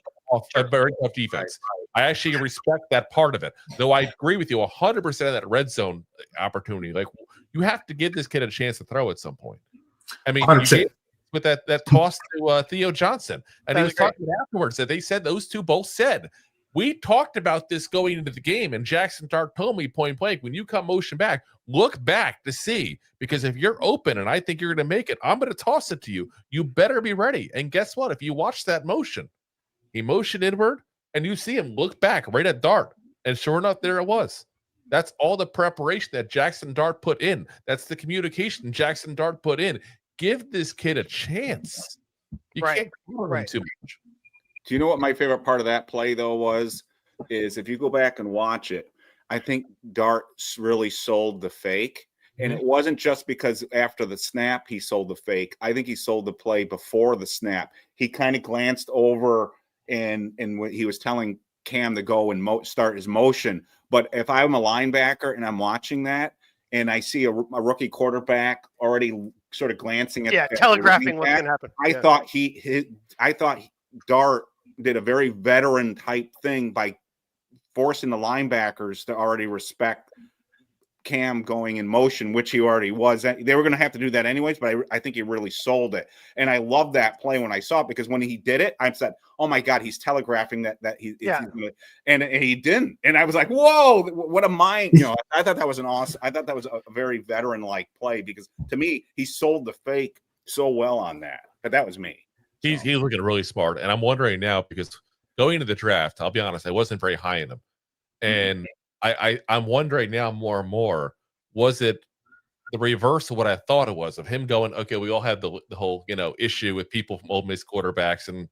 defense. I actually respect that part of it, though I agree with you 100% of that red zone opportunity. Like, you have to give this kid a chance to throw at some point. I mean, with that toss to Theo Johnson, and he was talking afterwards that they said those two both said, we talked about this going into the game, and Jaxson Dart told me point blank, when you come motion back, look back to see, because if you're open and I think you're going to make it, I'm going to toss it to you. You better be ready. And guess what? If you watch that motion, he motioned inward, and you see him look back right at Dart, and sure enough, there it was. That's all the preparation that Jaxson Dart put in. That's the communication Jaxson Dart put in. Give this kid a chance. You can't cover him too much.
Do you know what my favorite part of that play, though, is if you go back and watch it, I think Dart really sold the fake. And it wasn't just because after the snap he sold the fake. I think he sold the play before the snap. He kind of glanced over and he was telling Cam to go and start his motion. But if I'm a linebacker and I'm watching that and I see a rookie quarterback already sort of glancing at
telegraphing what's going to happen.
I thought Dart did a very veteran type thing by forcing the linebackers to already respect Cam going in motion, which he already was. They were going to have to do that anyways, but I think he really sold it. And I love that play when I saw it, because when he did it, I said, oh my God, he's telegraphing that he's gonna, and he didn't. And I was like, whoa, what a mind. I thought that was I thought that was a very veteran-like play, because to me, he sold the fake so well on that. But that was me.
He's looking really smart. And I'm wondering now, because going into the draft, I'll be honest, I wasn't very high in him. And I'm wondering now more and more, was it the reverse of what I thought it was, of him going, okay, we all have the whole, issue with people from Ole Miss quarterbacks and,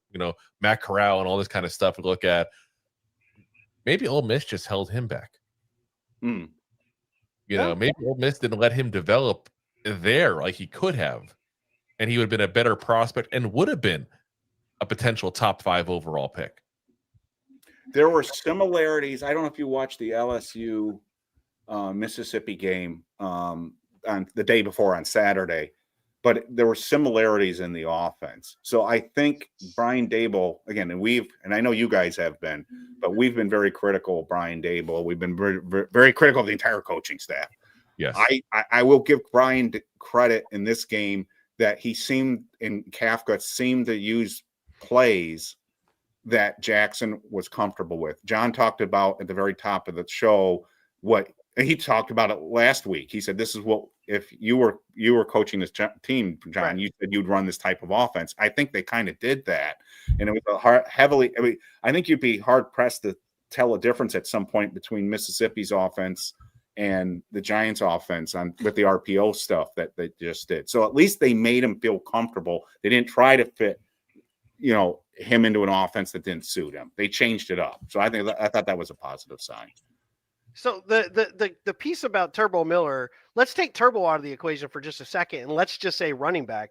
Matt Corral and all this kind of stuff to look at. Maybe Ole Miss just held him back. Maybe Ole Miss didn't let him develop there like he could have. And he would have been a better prospect and would have been a potential top 5 overall pick.
There were similarities. I don't know if you watched the LSU Mississippi game on the day before on Saturday, but there were similarities in the offense. So I think Brian Daboll, again, and I know you guys have been, but we've been very critical of Brian Daboll. We've been very, very critical of the entire coaching staff.
Yes.
I will give Brian credit in this game that he Kafka seemed to use plays that Jaxson was comfortable with. John talked about at the very top of the show and he talked about it last week. He said, this is what, if you were coaching this team, John, right, you said you'd run this type of offense. I think they kind of did that. And it was I think you'd be hard pressed to tell a difference at some point between Mississippi's offense and the Giants offense with the RPO stuff that they just did. So at least they made him feel comfortable. They didn't try to fit, him into an offense that didn't suit him. They changed it up. So I thought that was a positive sign.
So the piece about Turbo Miller, let's take Turbo out of the equation for just a second, and let's just say running back.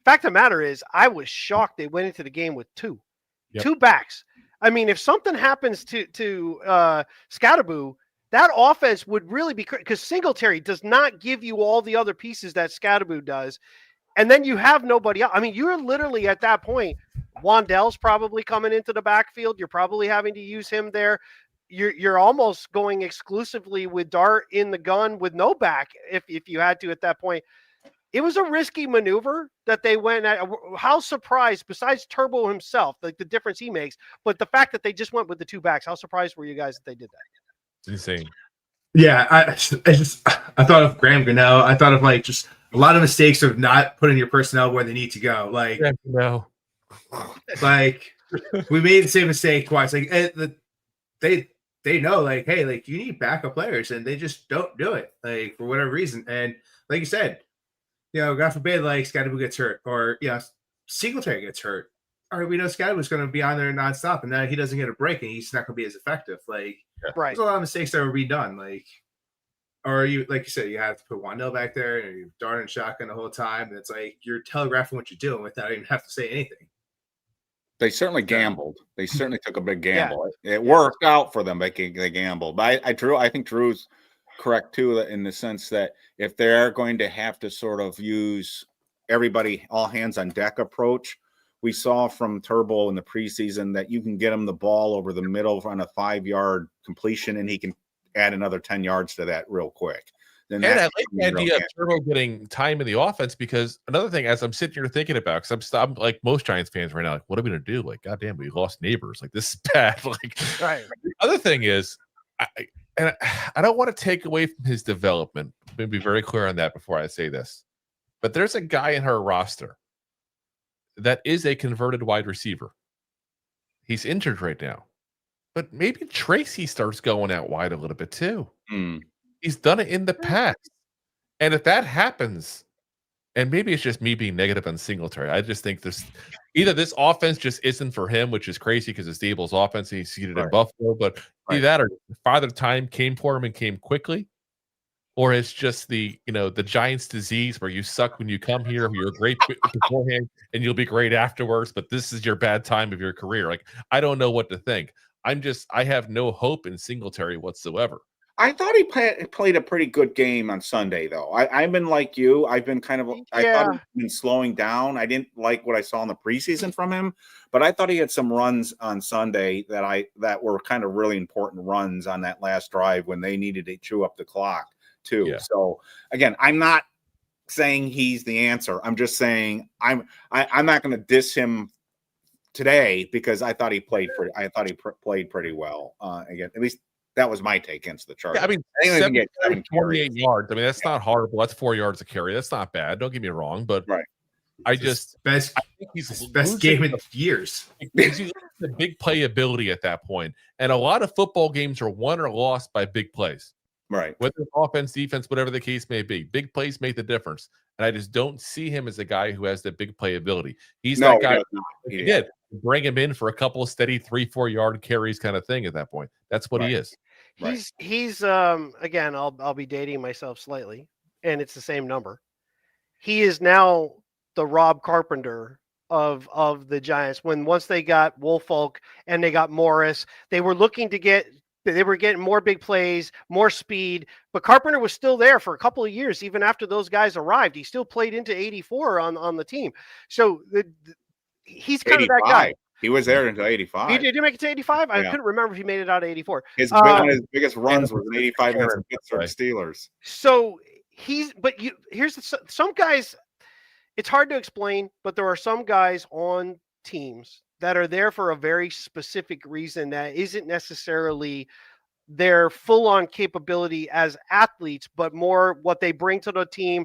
Fact of the matter is, I was shocked they went into the game with two backs. I mean, if something happens to Scatterboo, that offense would really be, because Singletary does not give you all the other pieces that Scatterboo does, and then you have nobody else. I mean, you're literally at that point. Wandell's probably coming into the backfield. You're probably having to use him there. You're almost going exclusively with Dart in the gun with no back if you had to at that point. It was a risky maneuver that they went at. How surprised, besides Turbo himself, like the difference he makes, but the fact that they just went with the two backs, how surprised were you guys that they did that?
It's insane.
Yeah, I thought of Graham Gano. I thought of just a lot of mistakes of not putting your personnel where they need to go.
No.
We made the same mistake twice. They know, hey, you need backup players, and they just don't do it, for whatever reason. And like you said, God forbid, Scatterboo gets hurt, or Singletary gets hurt. All right, we know Scatterboo's going to be on there nonstop, and now he doesn't get a break, and he's not going to be as effective.
Right.
There's a lot of mistakes that were redone. Or you, like you said, you have to put Wandell back there, and you're darting shotgun the whole time, and it's you're telegraphing what you're doing without even have to say anything.
They certainly gambled. They certainly took a big gamble. Yeah. It worked out for them. They gambled. But I think Drew's correct too, in the sense that if they're going to have to sort of use everybody all hands on deck approach, we saw from Turbo in the preseason that you can get him the ball over the middle on a 5-yard completion, and he can add another 10 yards to that real quick.
And I like the idea of Turbo getting time in the offense, because another thing, as I'm sitting here thinking about, because I'm like most Giants fans right now, what are we going to do? Goddamn, we lost neighbors. This is bad.
Right.
The other thing is, I don't want to take away from his development. Let me be very clear on that before I say this. But there's a guy in her roster that is a converted wide receiver. He's injured right now. But maybe Tracy starts going out wide a little bit too. He's done it in the past. And if that happens, and maybe it's just me being negative on Singletary, I just think either this offense just isn't for him, which is crazy because it's Daboll's offense and he's seated in Buffalo, but either that or Father Time came for him and came quickly, or it's just the Giants disease where you suck when you come here, you're great beforehand and you'll be great afterwards, but this is your bad time of your career. I don't know what to think. I have no hope in Singletary whatsoever.
I thought he played a pretty good game on Sunday, though. I've been like you. I've been I thought he'd been slowing down. I didn't like what I saw in the preseason from him, but I thought he had some runs on Sunday that were kind of really important runs on that last drive when they needed to chew up the clock too. Yeah. So again, I'm not saying he's the answer. I'm just saying I'm not going to diss him today because I thought he played pretty well. Again, at least that was my take against the Chargers.
Yeah, 48 yards. That's not horrible. That's 4 yards a carry. That's not bad. Don't get me wrong, but I think he's
best game in years.
He's the big playability at that point, and a lot of football games are won or lost by big plays.
Right.
Whether it's offense, defense, whatever the case may be, big plays make the difference. And I just don't see him as a guy who has the big playability. He's that guy. He did bring him in for a couple of steady 3-4 yard carries kind of thing at that point. That's what he is.
He's again, I'll be dating myself slightly, and it's the same number. He is now the Rob Carpenter of the Giants. Once they got Woolfolk and they got Morris, they were looking to get They were getting more big plays, more speed, but Carpenter was still there for a couple of years. Even after those guys arrived, he still played into 84 on the team. So he's kind of that guy.
He was there until 85.
He did make it to 85? I couldn't remember if he made it out of 84.
One of his biggest runs was in 85 against the Pittsburgh Steelers.
So here's some guys, it's hard to explain, but there are some guys on teams that are there for a very specific reason that isn't necessarily their full-on capability as athletes, but more what they bring to the team,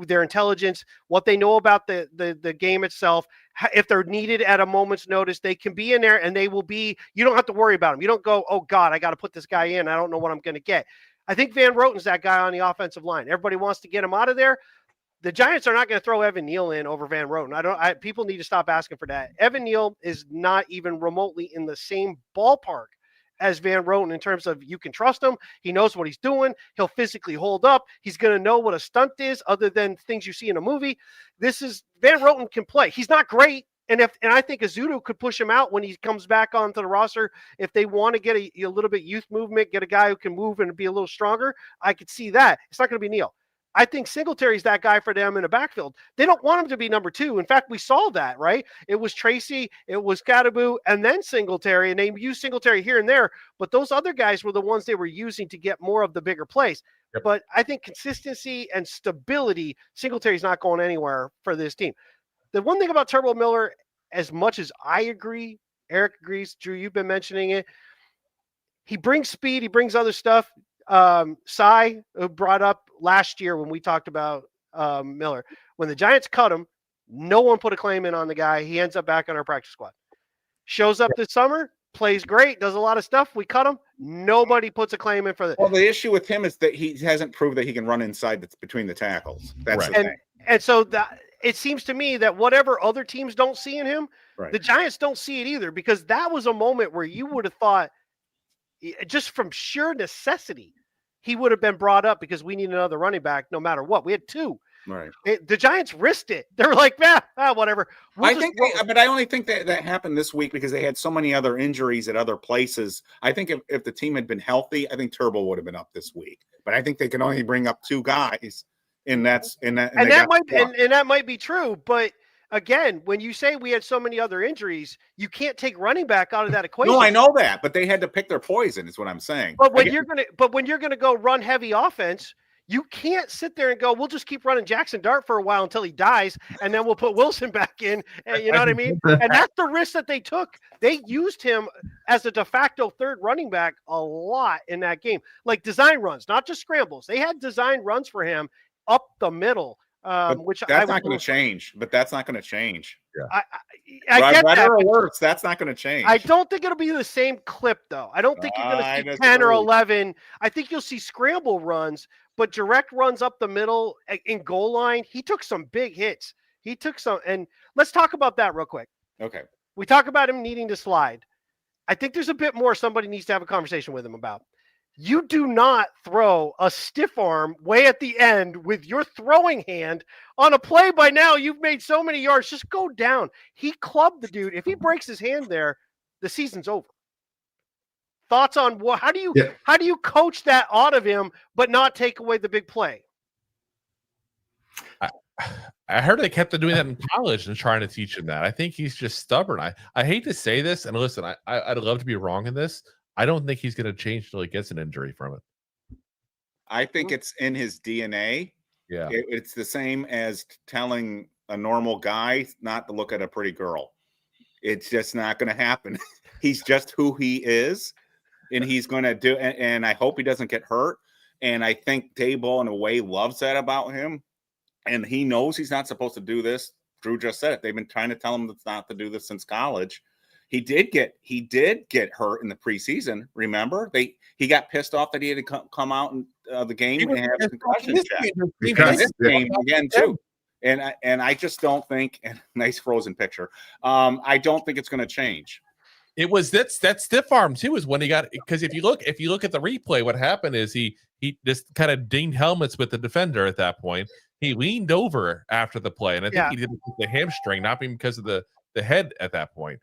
their intelligence, what they know about the game itself. If they're needed at a moment's notice, they can be in there and they will be, you don't have to worry about them. You don't go, oh God, I got to put this guy in. I don't know what I'm going to get. I think Van Roten's that guy on the offensive line. Everybody wants to get him out of there. The Giants are not going to throw Evan Neal in over Van Roten. People need to stop asking for that. Evan Neal is not even remotely in the same ballpark as Van Roten in terms of you can trust him. He knows what he's doing. He'll physically hold up. He's going to know what a stunt is other than things you see in a movie. Van Roten can play. He's not great. And I think Azudu could push him out when he comes back onto the roster. If they want to get a little bit youth movement, get a guy who can move and be a little stronger, I could see that. It's not going to be Neal. I think Singletary's that guy for them in the backfield. They don't want him to be number 2. In fact, we saw that, right? It was Tracy, it was Kadabu, and then Singletary, and they used Singletary here and there, but those other guys were the ones they were using to get more of the bigger plays. Yep. But I think consistency and stability, Singletary's not going anywhere for this team. The one thing about Turbo Miller, as much as I agree, Eric agrees, Drew, you've been mentioning it, he brings speed, he brings other stuff. Cy brought up last year when we talked about Miller. When the Giants cut him, no one put a claim in on the guy. He ends up back on our practice squad. Shows up this summer, plays great, does a lot of stuff. We cut him. Nobody puts a claim in for that.
Well, the issue with him is that he hasn't proved that he can run inside between the tackles. That's the thing.
And so it seems to me that whatever other teams don't see in him, the Giants don't see it either, because that was a moment where you would have thought, just from sheer necessity, he would have been brought up because we need another running back no matter what. We had 2.
Right.
The Giants risked it. They were like, whatever.
But I only think that happened this week because they had so many other injuries at other places. I think if the team had been healthy, I think Turbo would have been up this week. But I think they can only bring up 2 guys, and that might be true. But again, when you say we had so many other injuries, you can't take running back out of that equation. No, I know that, but they had to pick their poison, is what I'm saying.
But when you're gonna go run heavy offense, you can't sit there and go, we'll just keep running Jaxson Dart for a while until he dies, and then we'll put Wilson back in. And you know what I mean? And that's the risk that they took. They used him as a de facto third running back a lot in that game, like design runs, not just scrambles. They had design runs for him up the middle. Which
that's not going to change. But that's not going to change.
Yeah. I get that.
Or worse, that's not going to change.
I don't think it'll be the same clip, though. I don't think you're going to see 10 or 11. I think you'll see scramble runs, but direct runs up the middle in goal line. He took some big hits. And let's talk about that real quick.
Okay.
We talk about him needing to slide. I think there's a bit more somebody needs to have a conversation with him about. You do not throw a stiff arm way at the end with your throwing hand on a play. By now, you've made so many yards. Just go down. He clubbed the dude. If he breaks his hand there, the season's over. Thoughts on how do you coach that out of him, but not take away the big play?
I heard they kept doing that in college and trying to teach him that. I think he's just stubborn. I hate to say this, and listen, I'd love to be wrong in this. I don't think he's going to change until he gets an injury from it.
I think it's in his DNA.
Yeah.
It's the same as telling a normal guy not to look at a pretty girl. It's just not going to happen. He's just who he is, and he's going to do. And I hope he doesn't get hurt. And I think Daboll, in a way, loves that about him. And he knows he's not supposed to do this. Drew just said it. They've been trying to tell him not to do this since college. He did get hurt in the preseason. Remember, he got pissed off that he had to come out in the game and have a concussion check. This game again too. And I just don't think. And nice frozen picture. I don't think it's going to change.
It was that stiff arm too. Is when he got, because if you look at the replay, what happened is he just kind of dinged helmets with the defender at that point. He leaned over after the play, and I think he did it with the hamstring, not because of the head at that point.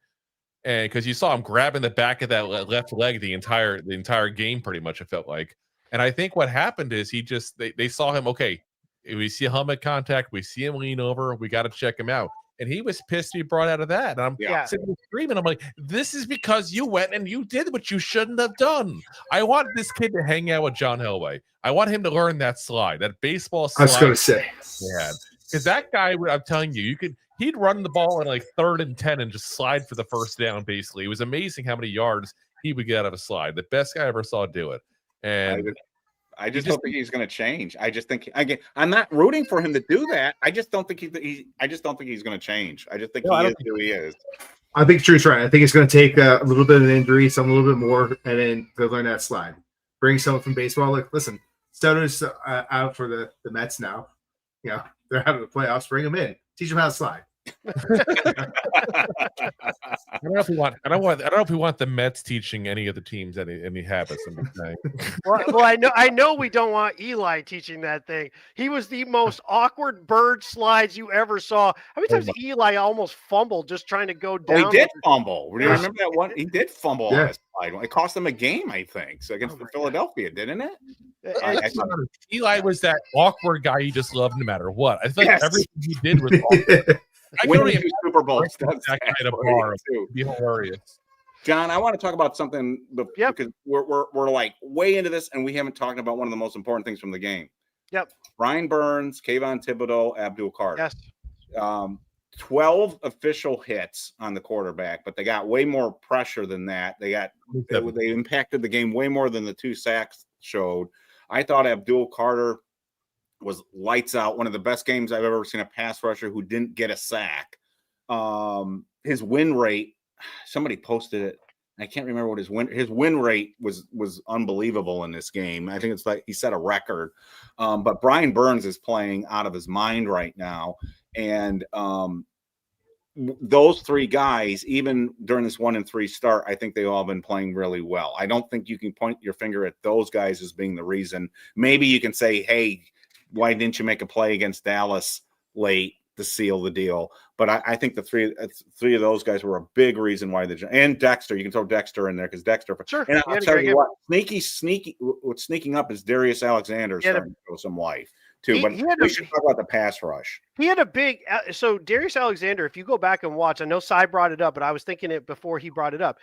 and because you saw him grabbing the back of that left leg the entire game, pretty much it felt like. And I think what happened is they saw him. Okay, we see helmet contact, we see him lean over, we got to check him out. And he was pissed to be brought out of that. And I'm sitting there screaming. I'm like, this is because you went and you did what you shouldn't have done. I want this kid to hang out with John Elway. I want him to learn that slide, that baseball slide.
I was going to say.
Yeah. Because that guy, I'm telling you, he'd run the ball in like 3rd and 10 and just slide for the first down, basically. It was amazing how many yards he would get out of a slide. The best guy I ever saw do it. And
I just don't think he's going to change. I just think I'm not rooting for him to do that. I just don't think he's going to change. I just think he is who he is.
I think Drew's right. I think it's going to take a little bit of an injury, some a little bit more, and then they'll learn that slide. Bring someone from baseball. Like, listen, Stoner's out for the Mets now. You know, they're out of the playoffs. Bring him in. Teach him how to slide.
I don't know if we want the Mets teaching any of the teams any habits.
Well, I know we don't want Eli teaching that thing. He was the most awkward bird slides you ever saw. How many times Eli almost fumbled just trying to go down?
Oh, he did fumble. Do you remember that one? He did fumble on his slide. It cost him a game, I think, so against Philadelphia, didn't it?
Eli was that awkward guy you just loved no matter what. I think everything he did was awkward. I can only
Super Bowls.
That kind of bar would be hilarious.
John, I want to talk about something because we're like way into this, and we haven't talked about one of the most important things from the game.
Yep.
Brian Burns, Kayvon Thibodeau, Abdul Carter.
Yes.
12 official hits on the quarterback, but they got way more pressure than that. They impacted the game way more than the 2 sacks showed. I thought Abdul Carter was lights out. One of the best games I've ever seen a pass rusher who didn't get a sack. His win rate, somebody posted it. I can't remember what his win rate was unbelievable in this game. I think it's like he set a record. But Brian Burns is playing out of his mind right now. And those 3 guys, even during this 1-3 start, I think they've all been playing really well. I don't think you can point your finger at those guys as being the reason. Maybe you can say, hey, why didn't you make a play against Dallas late to seal the deal? But I think the three of those guys were a big reason why and Dexter. You can throw Dexter in there because Dexter.
Sure.
And I'll tell you what, what's sneaking up is Darius Alexander starting to show some life too. But we should talk about the pass rush.
He had a big so Darius Alexander, if you go back and watch, I know Cy brought it up, but I was thinking it before he brought it up.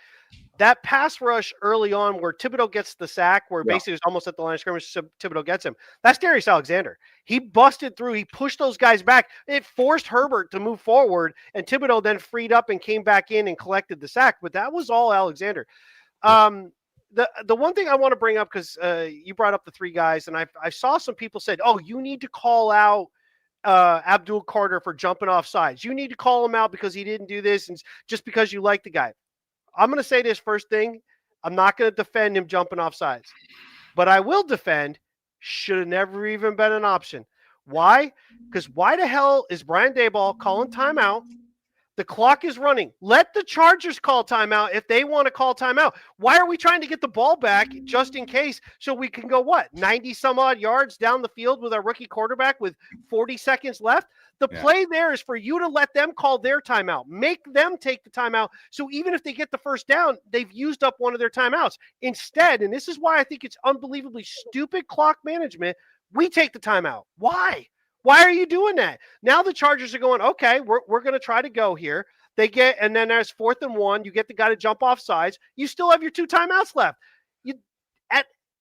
That pass rush early on where Thibodeau gets the sack, where basically it's almost at the line of scrimmage, so Thibodeau gets him. That's Darius Alexander. He busted through. He pushed those guys back. It forced Herbert to move forward, and Thibodeau then freed up and came back in and collected the sack. But that was all Alexander. The one thing I want to bring up, because you brought up the 3 guys, and I saw some people said, oh, you need to call out Abdul Carter for jumping off sides. You need to call him out because he didn't do this, and just because you like the guy. I'm going to say this first thing. I'm not going to defend him jumping off sides, but I will defend should have never even been an option. Why? Because why the hell is Brian Daboll calling timeout? The clock is running. Let the Chargers call timeout if they want to call timeout. Why are we trying to get the ball back just in case so we can go, 90 some odd yards down the field with our rookie quarterback with 40 seconds left? The play there is for you to let them call their timeout. Make them take the timeout. So even if they get the first down, they've used up one of their timeouts. Instead, and this is why I think it's unbelievably stupid clock management, we take the timeout. Why? Why are you doing that? Now the Chargers are going, okay, we're going to try to go here. They get, and then there's 4th and 1. You get the guy to jump off sides. You still have your 2 timeouts left.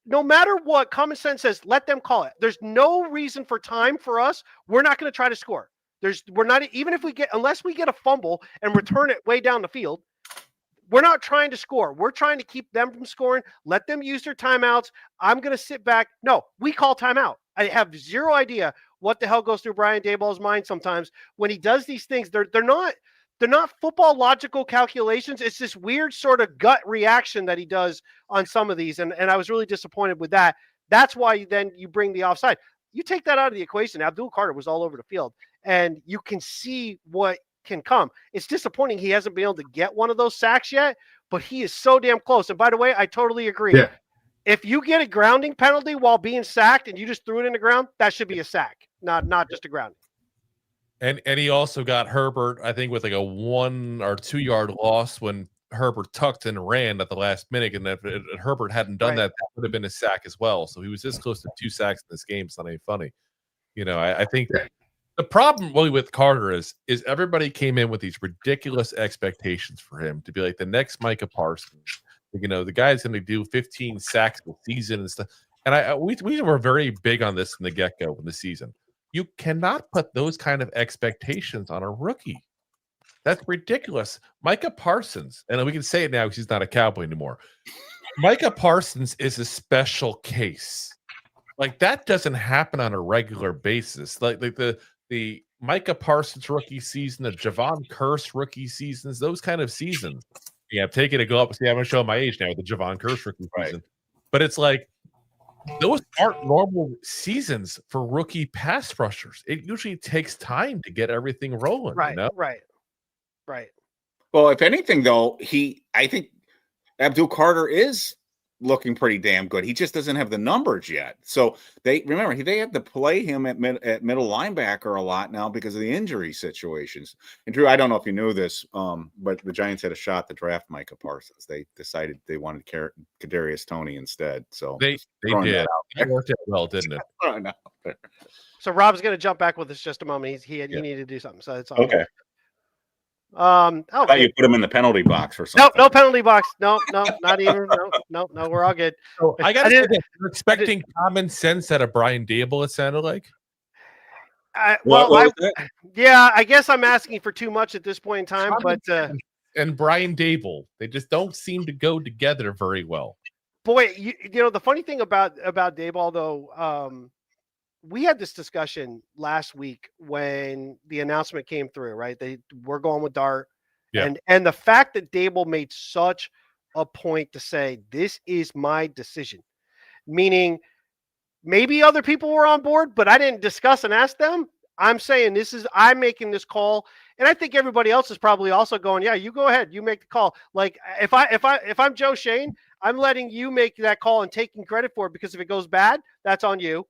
No matter what, common sense says, let them call it. There's no reason for time for us. We're not going to try to score. Unless we get a fumble and return it way down the field, we're not trying to score. We're trying to keep them from scoring. Let them use their timeouts. I'm going to sit back. No, we call timeout. I have zero idea what the hell goes through Brian Daboll's mind sometimes when he does these things. They're not football logical calculations. It's this weird sort of gut reaction that he does on some of these. And I was really disappointed with that. That's why then you bring the offside. You take that out of the equation. Abdul Carter was all over the field, and you can see what can come. It's disappointing he hasn't been able to get one of those sacks yet, but he is so damn close. And by the way, I totally agree.
Yeah.
If you get a grounding penalty while being sacked and you just threw it in the ground, that should be a sack, not just a grounding.
And he also got Herbert, I think, with like a 1 or 2 yard loss when Herbert tucked and ran at the last minute, and if Herbert hadn't done that would have been a sack as well. So he was this close to 2 sacks in this game. It's not any funny. I think the problem really with Carter is everybody came in with these ridiculous expectations for him to be like the next Micah Parsons. The guy's going to do 15 sacks a season and stuff. And we were very big on this in the get-go in the season. You cannot put those kind of expectations on a rookie. That's ridiculous. Micah Parsons, and we can say it now because he's not a Cowboy anymore. Micah Parsons is a special case. Like, that doesn't happen on a regular basis. Like the Micah Parsons rookie season, the Javon Curse rookie seasons, those kind of seasons. Yeah, I'm taking a go up. See, I'm going to show my age now with the Javon Curse rookie season. But it's like, those aren't normal seasons for rookie pass rushers. It usually takes time to get everything rolling.
Right.
Well, if anything, though, I think Abdul Carter is looking pretty damn good. He just doesn't have the numbers yet. So they had to play him at middle linebacker a lot now because of the injury situations. And Drew, I don't know if you knew this, but the Giants had a shot to draft Micah Parsons. They decided they wanted Kadarius Toney instead. So
they did. It worked out well, didn't it?
So Rob's going to jump back with us just a moment. He needed to do something. So it's all
okay.
Good.
I thought you put him in the penalty box or something.
No penalty box. No, not even. No, we're all good.
So I got to say, you're expecting common sense out of Brian Daboll, it sounded like.
I guess I'm asking for too much at this point in time.
And Brian Daboll, they just don't seem to go together very well.
Boy, the funny thing about Daboll, though, we had this discussion last week when the announcement came through, right? We're going with Dart.
Yeah.
And the fact that Daboll made such a point to say, this is my decision, meaning maybe other people were on board, but I didn't discuss and ask them. I'm saying I'm making this call. And I think everybody else is probably also going, yeah, you go ahead, you make the call. Like if I'm Joe Shane, I'm letting you make that call and taking credit for it, because if it goes bad, that's on you.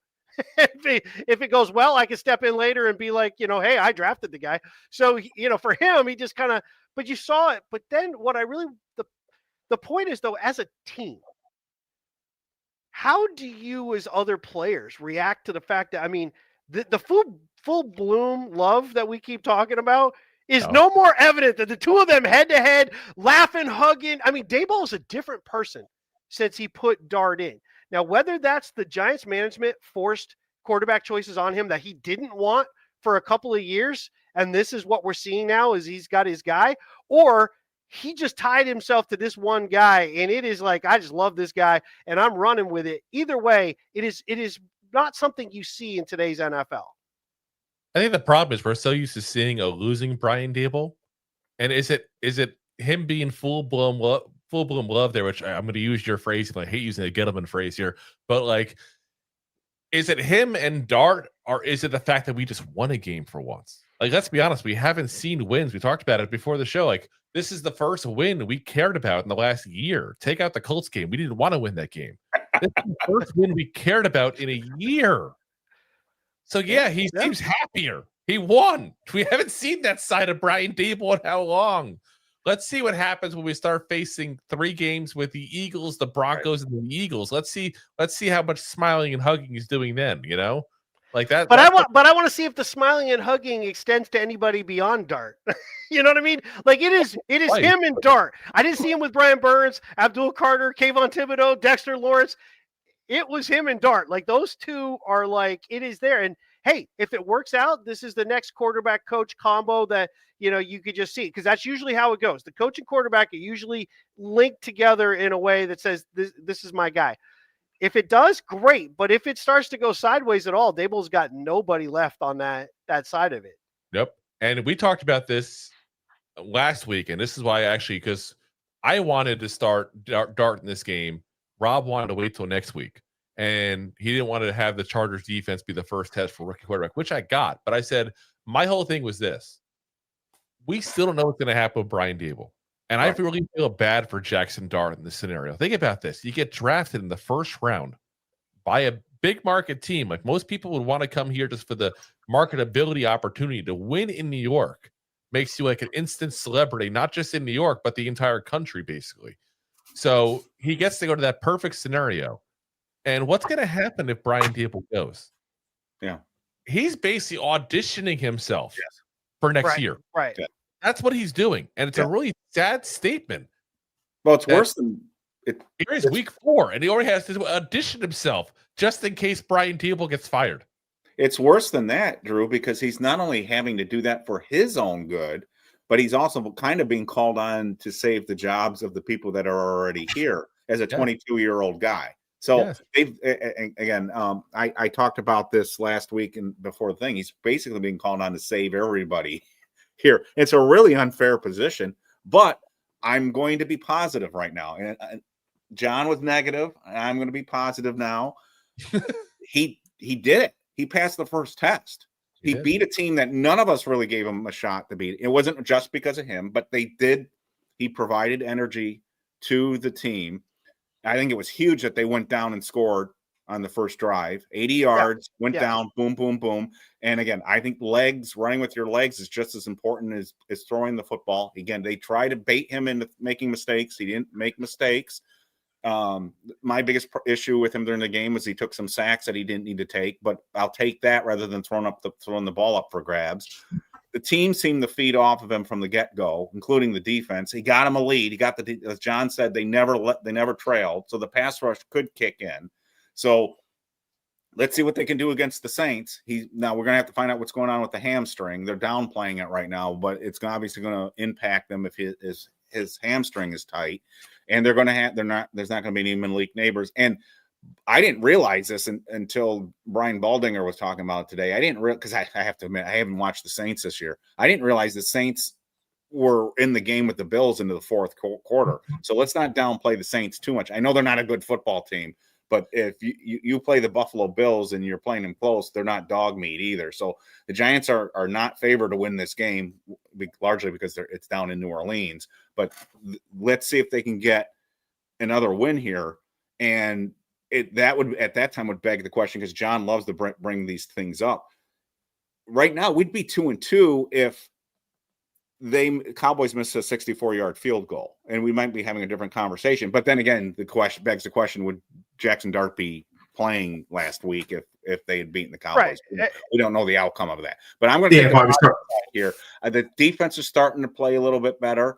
If it goes well, I can step in later and be like, hey, I drafted the guy. So, for him, he just kind of, but you saw it. But then the point is, though, as a team, how do you as other players react to the fact that, the full bloom love that we keep talking about is no more evident than the two of them head to head, laughing, hugging. Daboll is a different person since he put Dart in. Now, whether that's the Giants management forced quarterback choices on him that he didn't want for a couple of years, and this is what we're seeing now is he's got his guy, or he just tied himself to this one guy, and it is like, I just love this guy, and I'm running with it. Either way, it is not something you see in today's NFL.
I think the problem is we're so used to seeing a losing Brian Daboll, and is it him being full blown love there, which I'm going to use your phrase, and I hate using the Gettleman phrase here, but like, is it him and Dart, or is it the fact that we just won a game for once? Like, let's be honest, we haven't seen wins. We talked about it before the show. Like, this is the first win we cared about in the last year. Take out the Colts game. We didn't want to win that game. This is the first win we cared about in a year. So yeah, he seems happier. He won. We haven't seen that side of Brian Daboll in how long? Let's see what happens when we start facing 3 games with the Eagles, the Broncos, and the Eagles. Let's see how much smiling and hugging he's doing then, like that.
But I want to see if the smiling and hugging extends to anybody beyond Dart. You know what I mean? Like it is right. Him and Dart. I didn't see him with Brian Burns, Abdul Carter, Kayvon Thibodeau, Dexter Lawrence. It was him and Dart. Like those two are like, it is there. And hey, if it works out, this is the next quarterback coach combo that, you could just see, because that's usually how it goes. The coach and quarterback are usually linked together in a way that says, this is my guy. If it does, great. But if it starts to go sideways at all, Daboll's got nobody left on that side of it.
Yep. And we talked about this last week, and this is why because I wanted to start Dart in this game. Rob wanted to wait till next week. And he didn't want to have the Chargers defense be the first test for rookie quarterback, which I got. But I said, my whole thing was this. We still don't know what's going to happen with Brian Daboll. And I really feel bad for Jaxson Dart in this scenario. Think about this. You get drafted in the first round by a big market team. Like most people would want to come here just for the marketability opportunity to win in New York. makes you like an instant celebrity, not just in New York, but the entire country, basically. So he gets to go to that perfect scenario. And what's going to happen if Brian Daboll goes?
Yeah.
He's basically auditioning himself
Yes.
for next
Right,
year.
right.
Yeah.
That's what he's doing. And it's a really sad statement.
Well, it's worse than it.
Here's week 4, and he already has to audition himself just in case Brian Daboll gets fired.
It's worse than that, Drew, because he's not only having to do that for his own good, but he's also kind of being called on to save the jobs of the people that are already here as a 22-year-old guy. So they've again, I talked about this last week and before the thing. He's basically being called on to save everybody here. It's a really unfair position, but I'm going to be positive right now. And John was negative. I'm going to be positive now. He did it. He passed the first test. He beat a team that none of us really gave him a shot to beat. It wasn't just because of him, but they did. He provided energy to the team. I think it was huge that they went down and scored on the first drive. 80 yards, went down, boom, boom, boom. And again, I think running with your legs is just as important as throwing the football. Again, they try to bait him into making mistakes. He didn't make mistakes. My biggest issue with him during the game was he took some sacks that he didn't need to take, but I'll take that rather than throwing the ball up for grabs. The team seemed to feed off of him from the get-go, including the defense. He got him a lead. He got as John said, they never trailed, so the pass rush could kick in. So let's see what they can do against the Saints. Now we're going to have to find out what's going on with the hamstring. They're downplaying it right now, but it's obviously going to impact them if his hamstring is tight. And there's not going to be any Malik Neighbors. And I didn't realize this until Brian Baldinger was talking about it today. I didn't because I have to admit, I haven't watched the Saints this year. I didn't realize the Saints were in the game with the Bills into the fourth quarter. So let's not downplay the Saints too much. I know they're not a good football team, but if you play the Buffalo Bills and you're playing them close, they're not dog meat either. So the Giants are not favored to win this game, largely because it's down in New Orleans. But let's see if they can get another win here. And that would at that time would beg the question, because John loves to bring these things up. Right now, we'd be 2-2 if Cowboys missed a 64-yard field goal, and we might be having a different conversation. But then again, the question begs the question: would Jaxson Dart be playing last week if they had beaten the Cowboys?
Right.
We don't know the outcome of that. But I'm going to take a here. The defense is starting to play a little bit better.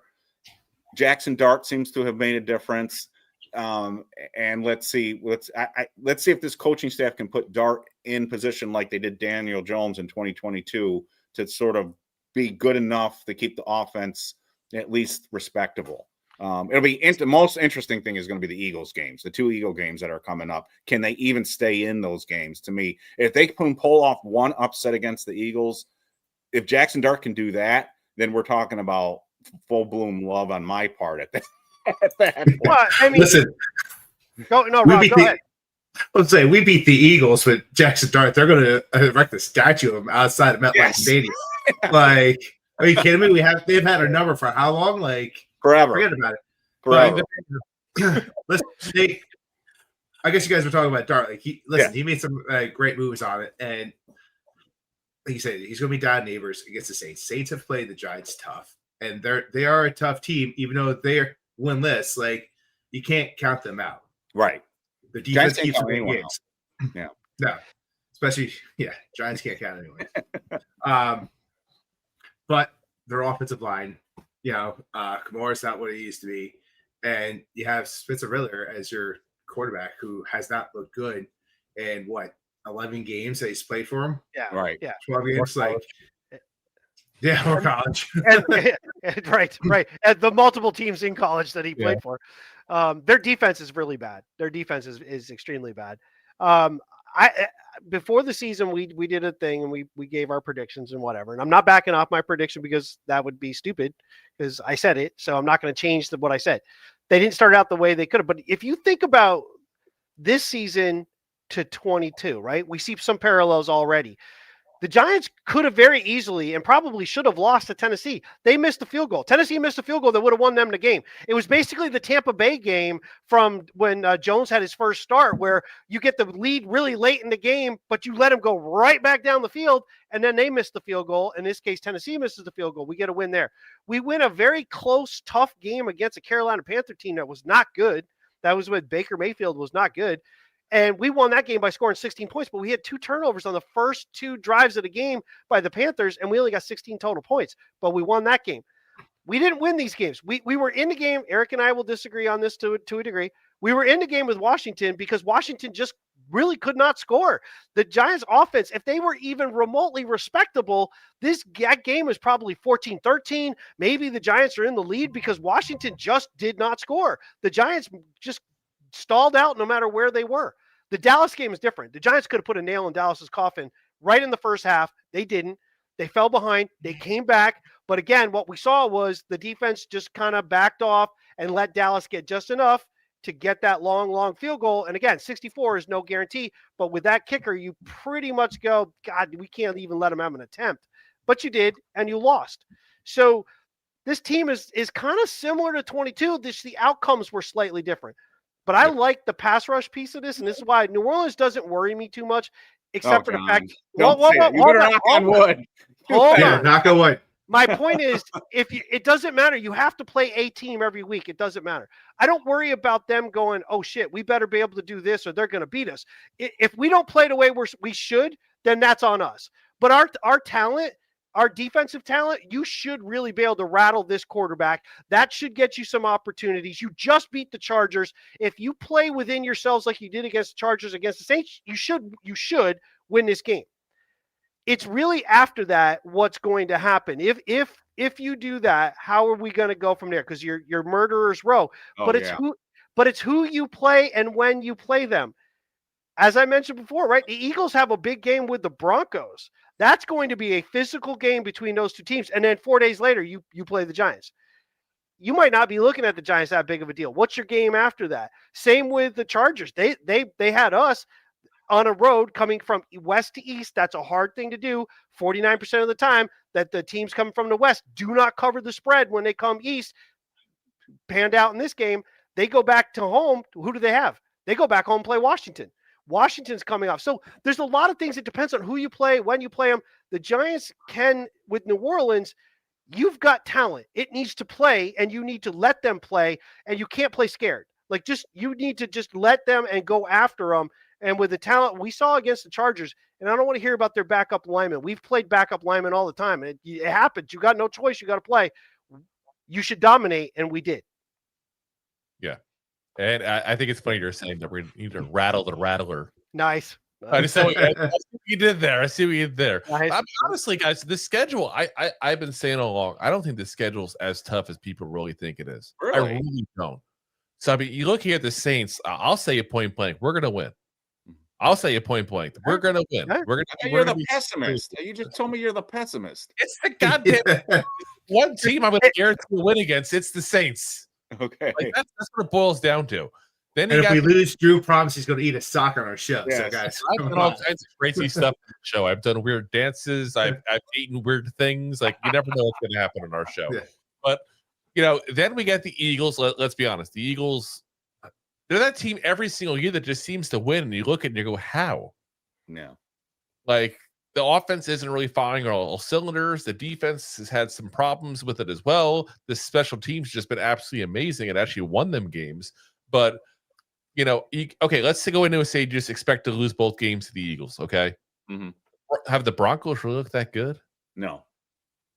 Jaxson Dart seems to have made a difference. And let's see if this coaching staff can put Dart in position like they did Daniel Jones in 2022 to sort of be good enough to keep the offense at least respectable. It'll be the most interesting thing is going to be the Eagles games, the 2 Eagle games that are coming up. Can they even stay in those games? To me, if they can pull off one upset against the Eagles, if Jaxson Dart can do that, then we're talking about full bloom love on my part at that.
Well, I mean,
listen,
Rob, go ahead.
Let's say we beat the Eagles with Jaxson Dart. They're going to erect a statue of him outside of MetLife Stadium. Like, are you kidding me? They've had our number for how long? Like
forever.
Forget about it.
Forever.
Listen, I guess you guys were talking about Dart. Like, he made some great moves on it, and like you said, he's going to be down neighbors against the Saints. Saints have played the Giants tough, and they are a tough team, even though they are winless. Like, you can't count them out.
Right.
The defense keeps winning
games.
Yeah. No. Especially, Giants can't count anyway. But their offensive line, Kamara's not what it used to be. And you have Spencer Riddler as your quarterback, who has not looked good in 11 games that he's played for him?
Yeah.
Right.
Yeah.
12 games, or college.
Right. And the multiple teams in college that he played for. Their defense is really bad. Their defense is extremely bad. Before the season, we did a thing and we gave our predictions and whatever. And I'm not backing off my prediction because that would be stupid because I said it. So I'm not going to change what I said. They didn't start out the way they could have. But if you think about this season to 22, right? We see some parallels already. The Giants could have very easily and probably should have lost to Tennessee. They missed the field goal. Tennessee missed a field goal that would have won them the game. It was basically the Tampa Bay game from when Jones had his first start, where you get the lead really late in the game, but you let him go right back down the field, and then they missed the field goal. In this case, Tennessee misses the field goal. We get a win there. We win a very close, tough game against a Carolina Panther team that was not good. That was when Baker Mayfield was not good. And we won that game by scoring 16 points, but we had 2 turnovers on the first 2 drives of the game by the Panthers, and we only got 16 total points, but we won that game. We didn't win these games. We were in the game. Eric and I will disagree on this to a degree. We were in the game with Washington because Washington just really could not score. The Giants offense, if they were even remotely respectable, that game is probably 14-13. Maybe the Giants are in the lead because Washington just did not score. The Giants just stalled out no matter where they were. The Dallas game is different. The Giants could have put a nail in Dallas's coffin right in the first half. They didn't. They fell behind. They came back. But again, what we saw was the defense just kind of backed off and let Dallas get just enough to get that long field goal. And again, 64 is no guarantee. But with that kicker, you pretty much go, God, we can't even let him have an attempt. But you did, and you lost. So this team is kind of similar to 22. The outcomes were slightly different. But I like the pass rush piece of this, and this is why New Orleans doesn't worry me too much, except for the fact.
You better knock on wood.
Hold
Yeah,
on.
knock on wood.
My point is, it doesn't matter. You have to play a team every week. It doesn't matter. I don't worry about them going, oh shit, we better be able to do this, or they're going to beat us. If we don't play the way we should, then that's on us. But our talent. Our defensive talent, you should really be able to rattle this quarterback. That should get you some opportunities. You just beat the Chargers. If you play within yourselves like you did against the Chargers, against the Saints, you should win this game. It's really after that what's going to happen. If you do that, how are we going to go from there? Because you're murderer's row. But it's who you play and when you play them. As I mentioned before, right? The Eagles have a big game with the Broncos. That's going to be a physical game between those two teams. And then 4 days later, you play the Giants. You might not be looking at the Giants that big of a deal. What's your game after that? Same with the Chargers. They had us on a road coming from west to east. That's a hard thing to do. 49% of the time that the teams coming from the west do not cover the spread when they come east. Panned out in this game. They go back to home. Who do they have? They go back home and play Washington. Washington's coming off. So there's a lot of things. It depends on who you play, when you play them. The Giants can, with New Orleans, you've got talent. It needs to play, and you need to let them play, and you can't play scared. You need to just let them and go after them. And with the talent we saw against the Chargers, and I don't want to hear about their backup linemen. We've played backup linemen all the time. And it happens. You got no choice. You got to play. You should dominate, and we did.
Yeah. And I think it's funny you're saying that we need to rattle the rattler.
Nice.
I see what you did there.
Nice.
Honestly, guys, the schedule, I've been saying all along, I don't think the schedule's as tough as people really think it is.
Really?
I really don't. So, I mean, you look here at the Saints, I'll say it point blank. We're going to win. I'll say it point blank. We're going to win.
You're the pessimist. You just told me you're the pessimist.
It's the goddamn one team I'm going to guarantee a win against. It's the Saints.
Okay.
That's what it boils down to. Then
and if we lose, Drew promised he's going to eat a sock on our show.
Yes.
So, guys,
I've done all kinds of crazy stuff on the show. I've done weird dances. I've eaten weird things. Like, you never know what's going to happen on our show.
Yeah.
But, then we get the Eagles. Let's be honest. The Eagles, they're that team every single year that just seems to win. And you look at it and you go, how?
No.
Like, the offense isn't really firing on all cylinders. The defense has had some problems with it as well. The special teams just been absolutely amazing and actually won them games. But, okay, let's go into and say just expect to lose both games to the Eagles, okay?
Mm-hmm.
Have the Broncos really looked that good?
No.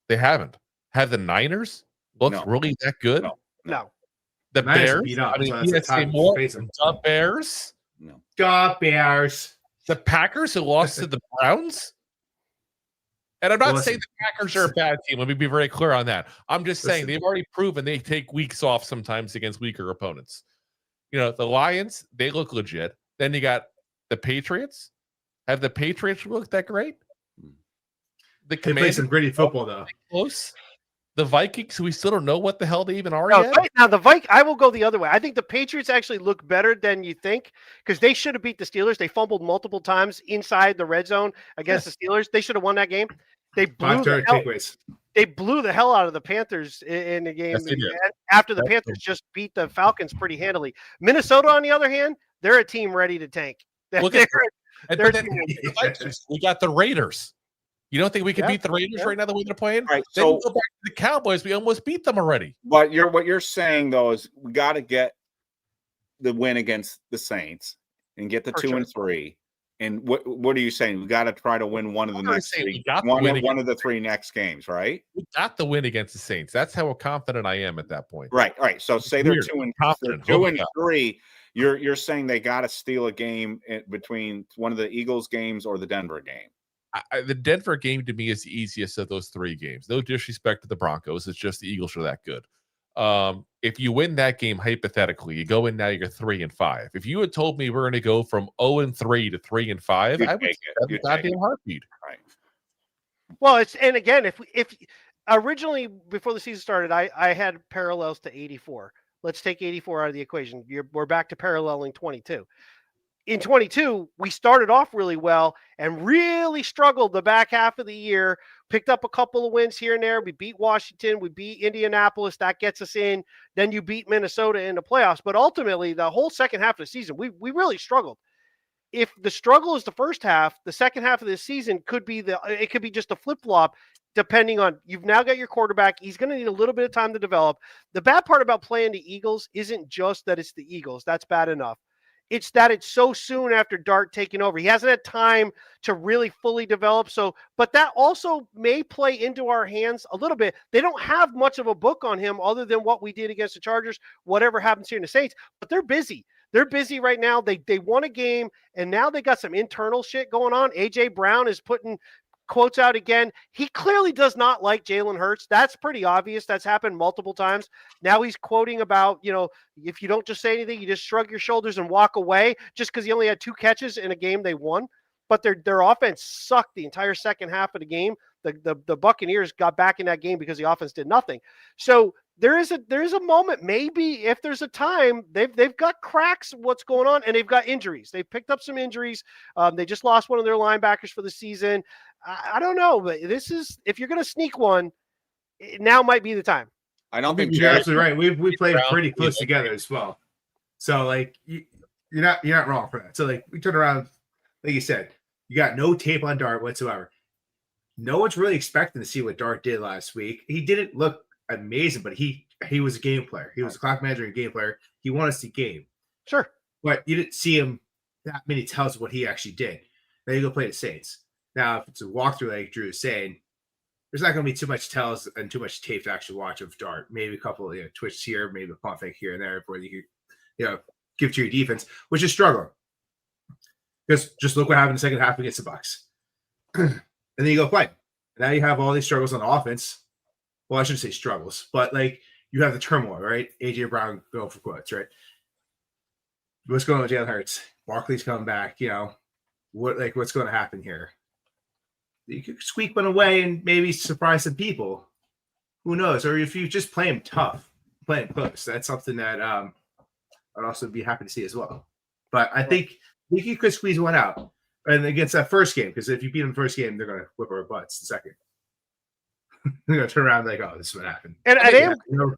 They haven't. Have the Niners looked really that good?
No.
The
Niners
Bears?
beat up,
I mean,
so
you
that's
say
the
more.
face of-
The Bears?
No.
God, Bears.
The Packers who lost to the Browns? And I'm not saying the Packers are a bad team. Let me be very clear on that. I'm just saying they've already proven they take weeks off sometimes against weaker opponents. The Lions, they look legit. Then you got the Patriots. Have the Patriots looked that great? The
They play some gritty football, though.
Close. The Vikings, we still don't know what the hell they even are
No,
yet.
now I will go the other way. I think the Patriots actually look better than you think because they should have beat the Steelers. They fumbled multiple times inside the red zone against the Steelers. They should have won that game. They blew
5 takeaways.
They blew the hell out of the Panthers in the game
Yes, they did.
after the Panthers just beat the Falcons pretty handily. Minnesota, on the other hand, they're a team ready to tank.
Look
They're-
at
they're a
then,
team-
the Vikings, we got the Raiders. You don't think we can
Yeah,
beat the Raiders right now the way they're playing?
Right.
Then
So
we go back to the Cowboys. We almost beat them already.
what you're saying though is we got to get the win against the Saints and get the
For
2 and 3. And what are you saying? We got to try to win one of the
I'm not
next
saying we
three,
got to
one,
win
one of the 3 next games, right?
We got the win against the Saints. That's how confident I am at that point.
Right. So say they're
Weird.
2 and
Confident.
2
Holy
and
cow.
3. You're saying they got to steal a game between one of the Eagles games or the Denver game.
The Denver game to me is the easiest of those 3 games. No disrespect to the Broncos. It's just the Eagles are that good. If you win that game, hypothetically, you go in now, you're 3-5. If you had told me we're going to go from 0-3 to 3-5,
You'd
I would
take
say
it.
that's a
You'd take
goddamn
it.
heartbeat.
Right.
Well, and again, if originally before the season started, I had parallels to 84. Let's take 84 out of the equation. We're back to paralleling 22. In 22, we started off really well and really struggled the back half of the year, picked up a couple of wins here and there. We beat Washington, we beat Indianapolis, that gets us in. Then you beat Minnesota in the playoffs. But ultimately, the whole second half of the season, we really struggled. If the struggle is the first half, the second half of this season could be just a flip-flop, depending on you've now got your quarterback. He's going to need a little bit of time to develop. The bad part about playing the Eagles isn't just that it's the Eagles. That's bad enough. It's that it's so soon after Dart taking over. He hasn't had time to really fully develop. But that also may play into our hands a little bit. They don't have much of a book on him other than what we did against the Chargers, whatever happens here in the Saints, but they're busy. They're busy right now. They won a game, and now they got some internal shit going on. A.J. Brown is putting quotes out again. He clearly does not like Jalen Hurts. That's pretty obvious. That's happened multiple times. Now he's quoting about, if you don't just say anything, you just shrug your shoulders and walk away just because he only had 2 catches in a game they won. But their offense sucked the entire second half of the game. The Buccaneers got back in that game because the offense did nothing. So there is a moment, maybe if there's a time, they've got cracks what's going on, and they've got injuries. They've picked up some injuries. They just lost one of their linebackers for the season. I don't know, but this is, if you're going to sneak one, now might be the time.
I don't think
You're
Jared,
absolutely right. We played
Brown,
pretty close together as well. So like you're not wrong for that. So like we turn around, like you said, you got no tape on Dart whatsoever. No one's really expecting to see what Dart did last week. He didn't look amazing, but he was a game player. He was a clock manager and game player. He won us the game.
Sure.
But you didn't see him that many tells of what he actually did. Now you go play the Saints. Now, if it's a walkthrough like Drew is saying, there's not going to be too much tells and too much tape to actually watch of Dart. Maybe a couple of twists here, maybe a pump fake here and there before you give to your defense, which is struggling. Because just look what happened in the second half against the Bucks. And then you go play. Now you have all these struggles on offense. Well, I shouldn't say struggles, but like you have the turmoil, right? AJ Brown go for quotes, right? What's going on with Jalen Hurts? Barkley's coming back, what's going to happen here? You could squeak one away and maybe surprise some people. Who knows? Or if you just play him tough, play him close, that's something that I'd also be happy to see as well. But I think you could squeeze one out. And against that first game, because if you beat them the first game, they're going to whip our butts the second. They're going to turn around like, oh, this is what happened.
And I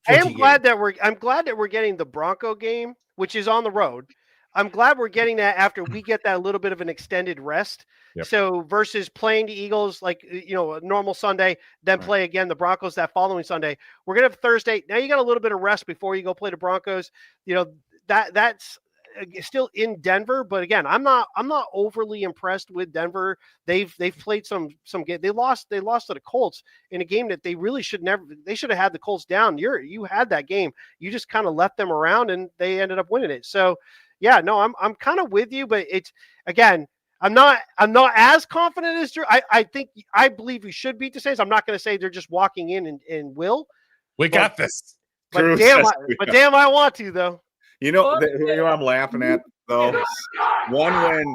am glad that we're getting the Bronco game, which is on the road. I'm glad we're getting that after we get that little bit of an extended rest.
Yep.
So versus playing the Eagles like a normal Sunday, then play again the Broncos that following Sunday. We're gonna have Thursday. Now you got a little bit of rest before you go play the Broncos. That's still in Denver, but again, I'm not overly impressed with Denver. They've played some game. They lost to the Colts in a game that they really should have had the Colts down. You had that game. You just kind of left them around and they ended up winning it. So yeah, no, I'm kind of with you, but it's again, I'm not as confident as Drew. I believe we should beat the Saints. I'm not going to say they're just walking in and will.
We got this.
But damn, I want to though.
You know what I'm laughing at though? One win.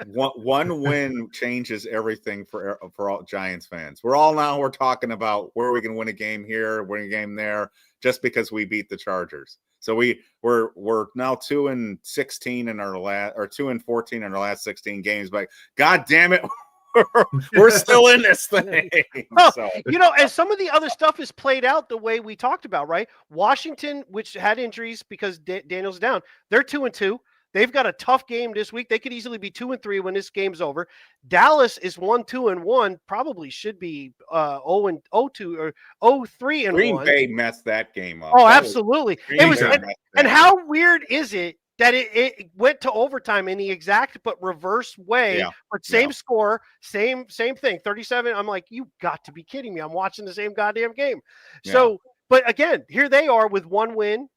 one win changes everything for all Giants fans. We're talking about where we can win a game here, win a game there, just because we beat the Chargers. So we're now 2-16 in our last, or 2-14 in our last 16 games. But God damn it, we're still in this thing. So.
And some of the other stuff is played out the way we talked about, right? Washington, which had injuries because Daniel's down, they're 2-2. They've got a tough game this week. They could easily be 2-3 when this game's over. Dallas is 1-2-1. Probably should be 0-2 or 0-3-1.
Green Bay messed that game up.
Oh, absolutely. It was, and how
game.
weird is it that it went to overtime in the exact but reverse way, but same score, same thing, 37. I'm like, you got to be kidding me. I'm watching the same goddamn game. So, but again, here they are with one win.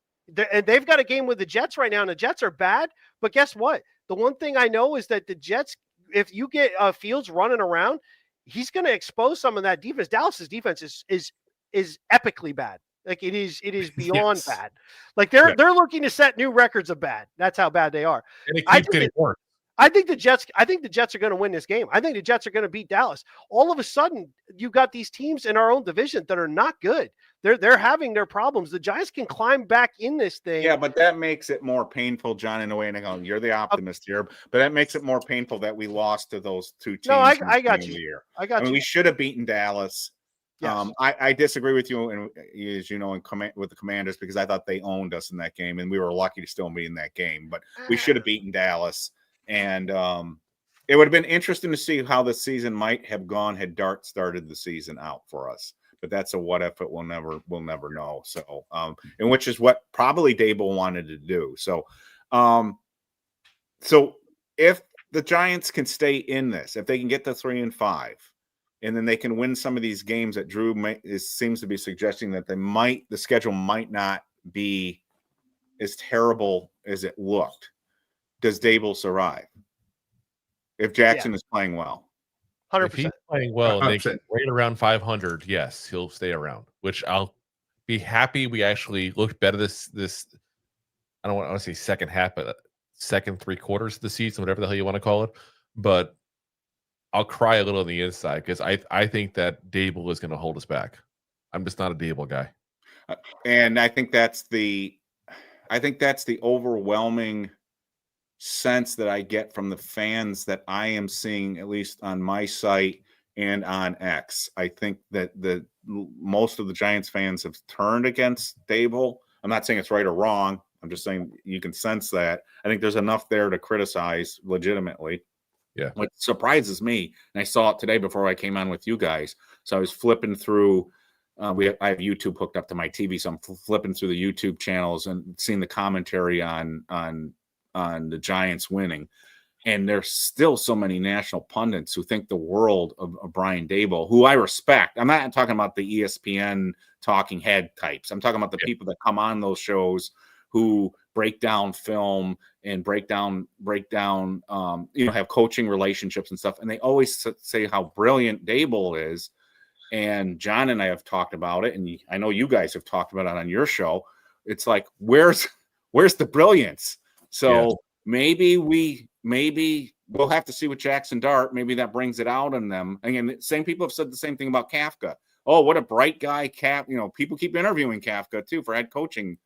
And they've got a game with the Jets right now, and the Jets are bad. But guess what? The one thing I know is that the Jets, if you get Fields running around, he's going to expose some of that defense. Dallas's defense is epically bad. Like it is beyond bad. Like they're looking to set new records of bad. That's how bad they are.
And it keeps getting worse.
I think the Jets are going to win this game. I think the Jets are going to beat Dallas. All of a sudden, you got these teams in our own division that are not good. They're having their problems. The Giants can climb back in this thing.
Yeah, but that makes it more painful, John, in a way. And you're the optimist here, but that makes it more painful that we lost to those two teams.
No, I got you.
I mean, we should have beaten Dallas.
Yes.
I disagree with you, and as you know, with the Commanders, because I thought they owned us in that game, and we were lucky to still be in that game. But we should have beaten Dallas, and it would have been interesting to see how the season might have gone had Dart started the season out for us. But that's a what if. We'll never know. So, and which is what probably Daboll wanted to do. So, so if the Giants can stay in this, if they can get to 3-5. And then they can win some of these games that Drew seems to be suggesting that the schedule might not be as terrible as it looked. Does Daboll survive if Jaxson is playing well?
100%.
If he's playing well and they
100%.
get right around 500, yes, he'll stay around. Which I'll be happy. We actually looked better this. I don't want to say second half, but second 3 quarters of the season, whatever the hell you want to call it. But I'll cry a little on the inside because I think that Daboll is going to hold us back. I'm just not a Daboll guy.
And I think that's the overwhelming sense that I get from the fans that I am seeing, at least on my site and on X. I think that most of the Giants fans have turned against Daboll. I'm not saying it's right or wrong. I'm just saying you can sense that. I think there's enough there to criticize legitimately.
Yeah.
What surprises me, and I saw it today before I came on with you guys. So I was flipping through. I have YouTube hooked up to my TV, so I'm flipping through the YouTube channels and seeing the commentary on the Giants winning. And there's still so many national pundits who think the world of Brian Daboll, who I respect. I'm not talking about the ESPN talking head types. I'm talking about the people that come on those shows who break down film and break down, have coaching relationships and stuff. And they always say how brilliant Daboll is. And John and I have talked about it. And I know you guys have talked about it on your show. It's like, where's the brilliance? So maybe we'll have to see with Jaxson Dart. Maybe that brings it out in them. Again, same people have said the same thing about Kafka. Oh, what a bright guy. People keep interviewing Kafka too for head coaching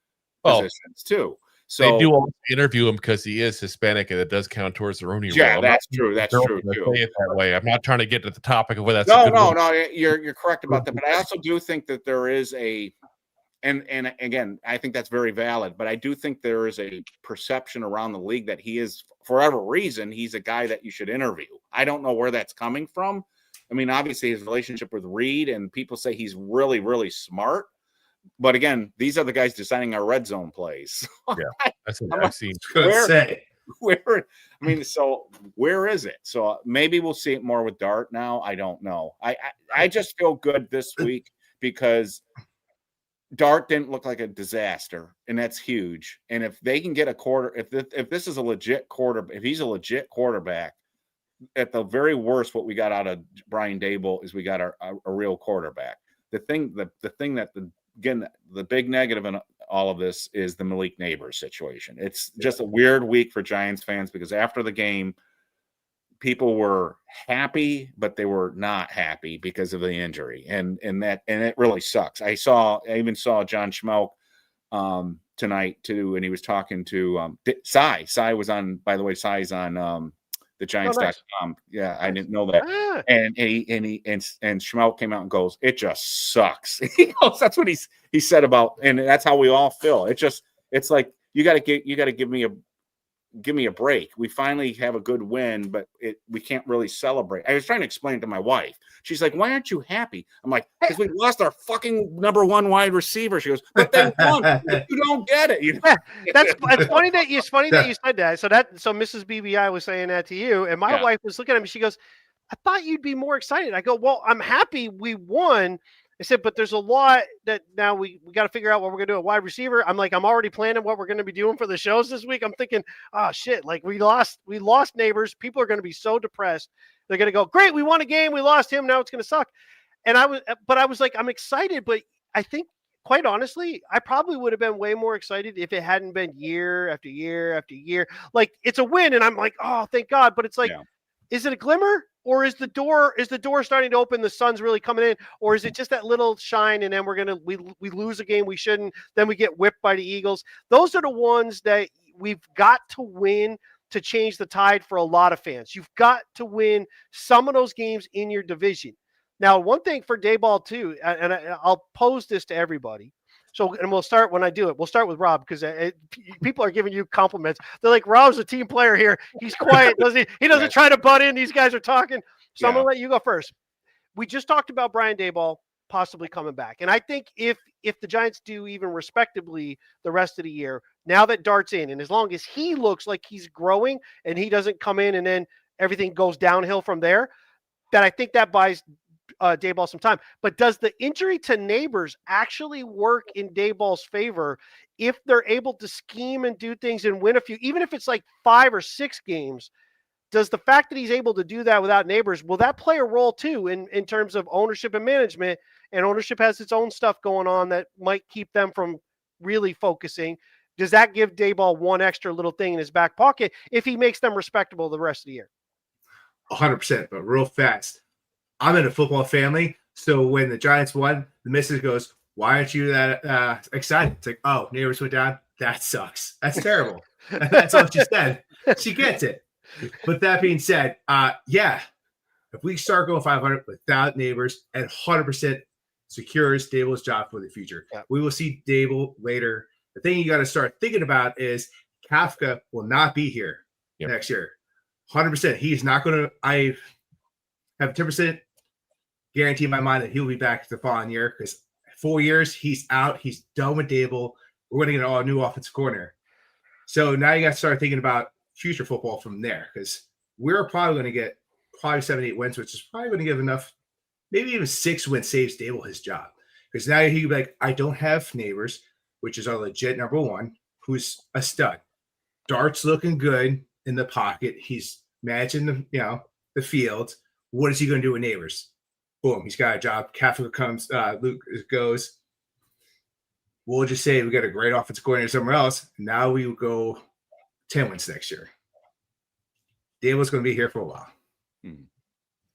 positions too. So
they do interview him because he is Hispanic, and it does count towards the Rooney rule.
Yeah, that's true. That's true too.
Say it that way. I'm not trying to get to the topic of whether that's
no. You're correct about that, but I also do think that there is and again, I think that's very valid. But I do think there is a perception around the league that he is, for whatever reason, he's a guy that you should interview. I don't know where that's coming from. I mean, obviously his relationship with Reed, and people say he's really, really smart. But again, these are the guys deciding our red zone plays.
Yeah, that's what I've seen.
So where is it? So maybe we'll see it more with Dart now. I don't know. I just feel good this week because Dart didn't look like a disaster, and that's huge. And if they can get a quarter, if this is a legit if he's a legit quarterback, at the very worst, what we got out of Brian Daboll is we got a real quarterback. The big negative in all of this is the Malik Neighbors situation. It's just a weird week for Giants fans because after the game, people were happy, but they were not happy because of the injury, and it really sucks. I even saw John Schmelk tonight too, and he was talking to Cy. Cy was on, by the way. Cy's on the Giants.com. Yeah, I didn't know that.
Ah.
And Schmelk came out and goes, "It just sucks." He goes, that's what he said about, and that's how we all feel. It's like you got to give me a break. We finally have a good win, but we can't really celebrate. I was trying to explain to my wife. She's like, "Why aren't you happy?" I'm like, "Because we lost our fucking number one wide receiver." She goes, "But they won." You don't get it. You know?
Yeah, it's funny that you said that. So Mrs. BBI was saying that to you, and my wife was looking at me. She goes, "I thought you'd be more excited." I go, "Well, I'm happy we won." I said, "But there's a lot that now we got to figure out what we're going to do at wide receiver." I'm like, I'm already planning what we're going to be doing for the shows this week. I'm thinking, oh shit, like we lost Neighbors. People are going to be so depressed. They're going to go, great, we won a game, we lost him, now it's going to suck. And I was like, I'm excited, but I think quite honestly, I probably would have been way more excited if it hadn't been year after year after year. Like it's a win, and I'm like, oh, thank God. But it's like, is it a glimmer? Or is the door starting to open? The sun's really coming in, or is it just that little shine? And then we lose a game we shouldn't. Then we get whipped by the Eagles. Those are the ones that we've got to win to change the tide for a lot of fans. You've got to win some of those games in your division. Now, one thing for Daboll too, and I'll pose this to everybody. So, and we'll start when I do it. We'll start with Rob because people are giving you compliments. They're like, Rob's a team player here. He's quiet. He doesn't try to butt in. These guys are talking. So I'm going to let you go first. We just talked about Brian Daboll possibly coming back. And I think if the Giants do even respectably the rest of the year, now that Dart's in, and as long as he looks like he's growing and he doesn't come in and then everything goes downhill from there, that I think that buys Daboll some time. But does the injury to Neighbors actually work in Daboll's favor if they're able to scheme and do things and win a few, even if it's like 5 or 6 games? Does the fact that he's able to do that without Neighbors, will that play a role too in terms of ownership and management? And ownership has its own stuff going on that might keep them from really focusing. Does that give Daboll one extra little thing in his back pocket if he makes them respectable the rest of the year?
100%, but real fast. I'm in a football family, so when the Giants won, the missus goes, "Why aren't you that excited?" It's like, "Oh, Neighbors went down? That sucks. That's terrible." That's all she said. She gets it. But that being said, if we start going 500 without Neighbors, and 100% secures Daboll's job for the future. Yeah. We will see Daboll later. The thing you got to start thinking about is Kafka will not be here next year. 100%. He's not going to. I have 10% guarantee in my mind that he'll be back the following year because 4 years he's out. He's done with Daboll. We're going to get an all new offensive corner. So now you got to start thinking about future football from there because we're probably going to get 7-8 wins, which is probably going to give enough, maybe even 6 wins saves Daboll his job. Because now he'd be like, I don't have Neighbors, which is our legit number one, who's a stud. Dart's looking good in the pocket. He's managing the field. What is he going to do with Neighbors? Boom, he's got a job. Kafka comes, Luke goes. We'll just say we got a great offensive coordinator somewhere else. Now we will go 10 wins next year. Daboll's going to be here for a while.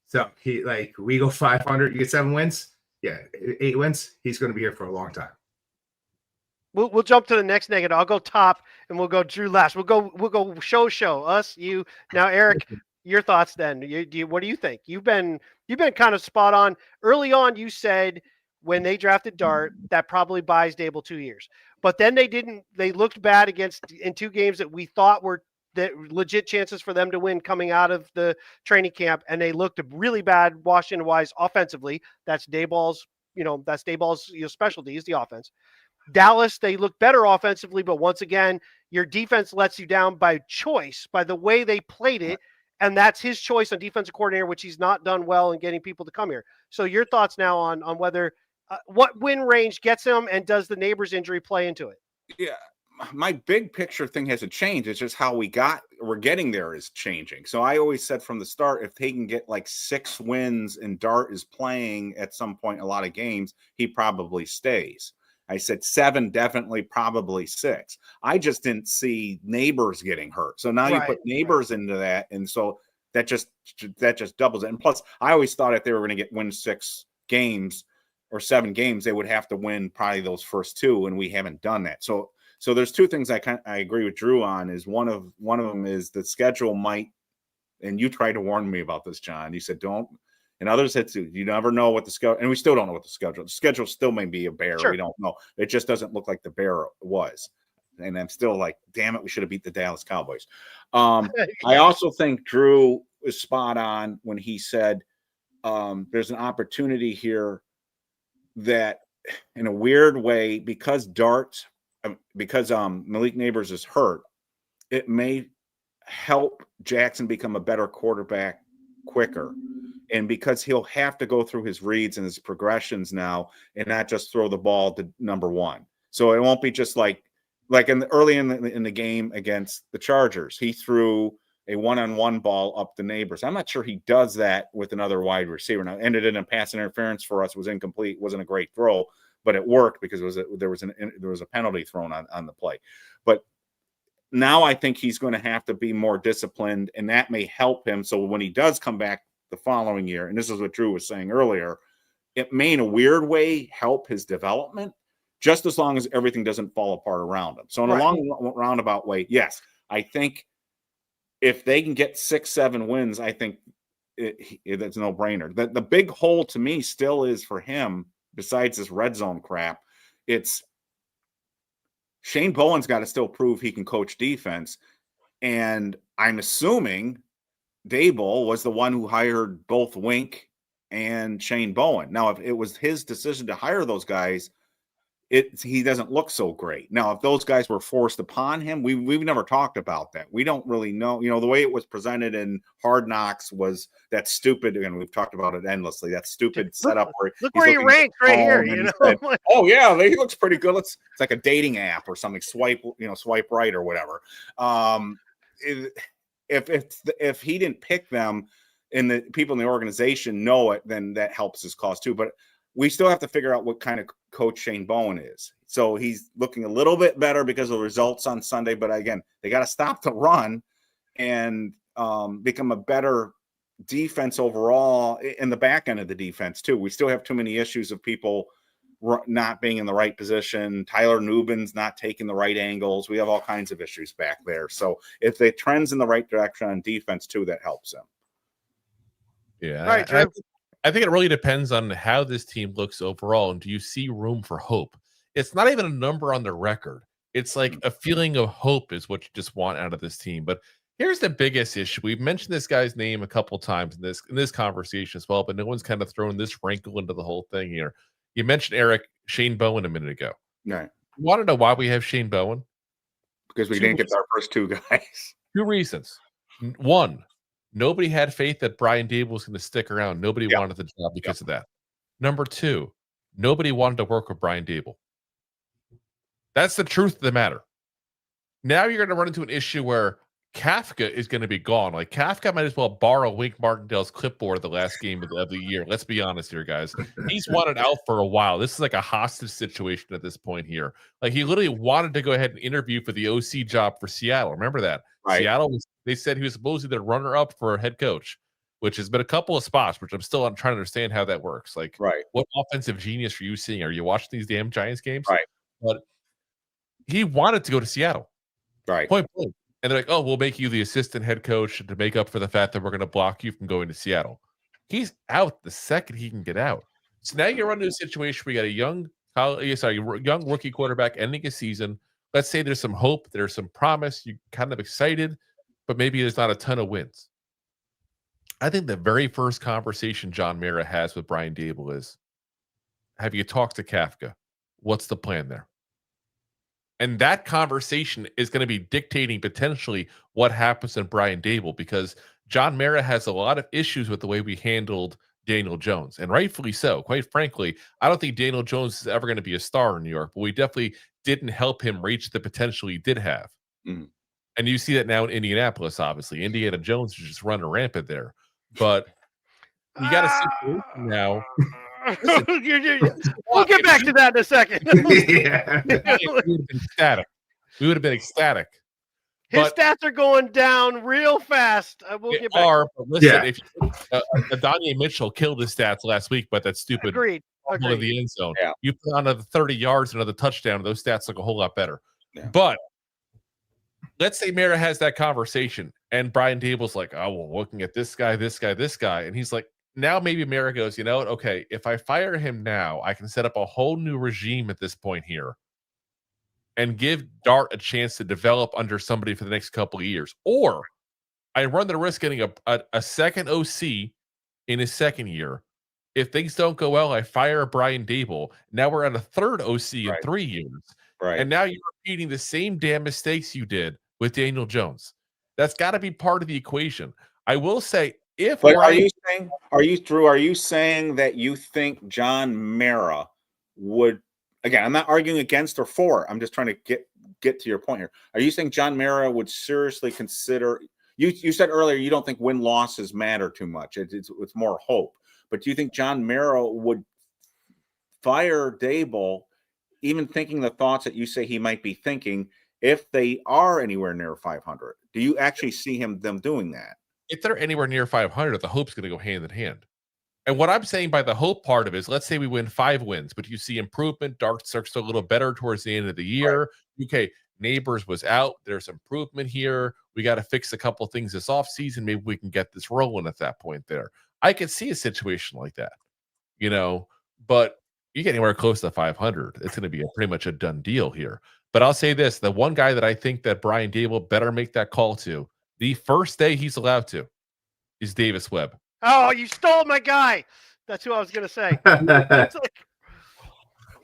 So we go 500, you get 7 wins. Yeah, 8 wins. He's going to be here for a long time.
We'll jump to the next negative. I'll go top, and we'll go Drew last. We'll go show us you now, Eric. Your thoughts then? What do you think? You've been kind of spot on. Early on, you said when they drafted Dart, that probably buys Daboll 2 years. But then they didn't. They looked bad in 2 games that we thought were the legit chances for them to win coming out of the training camp, and they looked really bad Washington-wise offensively. That's Daboll's specialty is the offense. Dallas, they look better offensively, but once again, your defense lets you down by choice, by the way they played it. And that's his choice on defensive coordinator, which he's not done well in getting people to come here. So your thoughts now on whether what win range gets him, and does the Neighbors injury play into it?
Yeah, my big picture thing hasn't changed. It's just how we're getting there is changing. So I always said from the start, if they can get like 6 wins and Dart is playing at some point a lot of games, he probably stays. I said 7, definitely, probably 6. I just didn't see Neighbors getting hurt. So now you put Neighbors into that. And so that just doubles it. And plus, I always thought if they were going to win 6 games or 7 games, they would have to win probably those first 2, and we haven't done that. So there's 2 things I agree with Drew on. Is one of them is the schedule might, and you tried to warn me about this, John. You said don't, and others said too. You never know what the schedule, and we still don't know what the schedule. The schedule still may be a bear.
Sure.
We don't know. It just doesn't look like the bear was. And I'm still like, damn it, we should have beat the Dallas Cowboys. I also think Drew is spot on when he said there's an opportunity here that, in a weird way, because Malik Neighbors is hurt, it may help Jaxson become a better quarterback quicker. And because he'll have to go through his reads and his progressions now and not just throw the ball to number 1. So it won't be just like early in the game against the Chargers, he threw a one-on-one ball up the Neighbors. I'm not sure he does that with another wide receiver. Now, ended in a pass interference for us, was incomplete, wasn't a great throw, but it worked because there was a penalty thrown on the play. But now I think he's going to have to be more disciplined, and that may help him. So when he does come back the following year, and this is what Drew was saying earlier, it may in a weird way help his development, just as long as everything doesn't fall apart around him. So in a long roundabout way, yes, I think if they can get 6-7 wins, I think it's a no-brainer. The big hole to me still is for him, besides this red zone crap, it's Shane Bowen's got to still prove he can coach defense. And I'm assuming Daboll was the one who hired both Wink and Shane Bowen. Now, if it was his decision to hire those guys, he doesn't look so great. Now, if those guys were forced upon him, we've never talked about that. We don't really know. You know, the way it was presented in Hard Knocks was that stupid, and we've talked about it endlessly, that stupid setup where
look where he ranks right here, you know.
Said, oh yeah, he looks pretty good. It's like a dating app or something. Swipe right or whatever. If he didn't pick them and the people in the organization know it, then that helps his cause too. But we still have to figure out what kind of coach Shane Bowen is. So he's looking a little bit better because of the results on Sunday. But again, they got to stop the run and become a better defense overall in the back end of the defense too. We still have too many issues of people not being in the right position. Tyler Nubin's not taking the right angles. We have all kinds of issues back there. So if the trend's in the right direction on defense too, that helps him.
Yeah.
Right, Drew.
I think it really depends on how this team looks overall. And do you see room for hope? It's not even a number on the record. It's like a feeling of hope is what you just want out of this team. But here's the biggest issue. We've mentioned this guy's name a couple times in this conversation as well, but no one's kind of thrown this wrinkle into the whole thing here. You mentioned Shane Bowen a minute ago.
Right.
You want to know why we have Shane Bowen?
Because we didn't get our first 2 guys.
2 reasons. 1, nobody had faith that Brian Daboll was going to stick around. Nobody wanted the job because of that. Number 2, nobody wanted to work with Brian Daboll. That's the truth of the matter. Now you're going to run into an issue where Kafka is going to be gone. Like, Kafka might as well borrow Wink Martindale's clipboard the last game of the year. Let's be honest here, guys. He's wanted out for a while. This is like a hostage situation at this point here. Like, he literally wanted to go ahead and interview for the OC job for Seattle. Remember that? Right. Seattle, they said he was supposedly the runner-up for a head coach, which has been a couple of spots, which I'm still trying to understand how that works. Like, what offensive genius are you seeing? Are you watching these damn Giants games?
Right.
But he wanted to go to Seattle.
Right.
Point blank. And they're like, oh, we'll make you the assistant head coach to make up for the fact that we're going to block you from going to Seattle. He's out the second he can get out. So now you're into a situation where you got a young rookie quarterback ending a season. Let's say there's some hope, there's some promise, you're kind of excited, but maybe there's not a ton of wins. I think the very first conversation John Mara has with Brian Daboll is, have you talked to Kafka? What's the plan there? And that conversation is going to be dictating potentially what happens in Brian Daboll, because John Mara has a lot of issues with the way we handled Daniel Jones, and rightfully so. Quite frankly, I don't think Daniel Jones is ever going to be a star in New York, but we definitely didn't help him reach the potential he did have. And you see that now in Indianapolis, obviously. Indiana Jones is just running rampant there. But you got to see now.
We'll get back to that in a second.
We would have been ecstatic.
His stats are going down real fast. We'll get back.
But listen, if Adonai Mitchell killed his stats last week, but that stupid
Agreed.
in the end zone.
Yeah.
You put on another 30 yards, another touchdown, those stats look a whole lot better.
Yeah.
But let's say Mara has that conversation, and Brian Daboll's like, "Oh, well, looking at this guy, and he's like, now maybe Mara goes, you know what? Okay, if I fire him now, I can set up a whole new regime at this point here." And give Dart a chance to develop under somebody for the next couple of years. Or I run the risk getting a second OC in his second year. If things don't go well, I fire Brian Daboll. Now we're at a third OC in 3 years.
Right.
And now you're repeating the same damn mistakes you did with Daniel Jones. That's got to be part of the equation. I will say,
are you saying that you think John Mara would, again, I'm not arguing against or for. I'm just trying to get to your point here. Are you saying John Mara would seriously consider? You said earlier you don't think win losses matter too much. It's more hope. But do you think John Mara would fire Daboll, even thinking the thoughts that you say he might be thinking, if they are anywhere near 500? Do you actually see them doing that?
If they're anywhere near 500, the hope's going to go hand in hand. And what I'm saying by the hope part of it is, let's say we win 5 wins, but you see improvement. Dart starts a little better towards the end of the year. Right. Okay, Neighbors was out. There's improvement here. We got to fix a couple things this offseason. Maybe we can get this rolling at that point there. I could see a situation like that, but you get anywhere close to 500, it's going to be pretty much a done deal here. But I'll say this, the one guy that I think that Brian Daboll better make that call to the first day he's allowed to is Davis Webb.
Oh, you stole my guy. That's who I was going to say.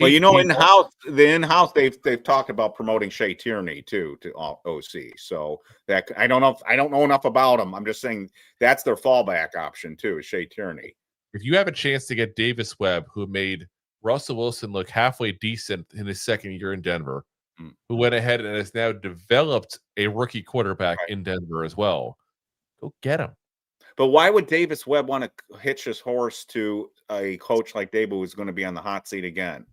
Well, in-house, they've talked about promoting Shea Tierney too to OC. So that I don't know enough about him. I'm just saying that's their fallback option too, is Shea Tierney.
If you have a chance to get Davis Webb, who made Russell Wilson look halfway decent in his second year in Denver, who went ahead and has now developed a rookie quarterback in Denver as well, go get him.
But why would Davis Webb want to hitch his horse to a coach like Daboll who's going to be on the hot seat again?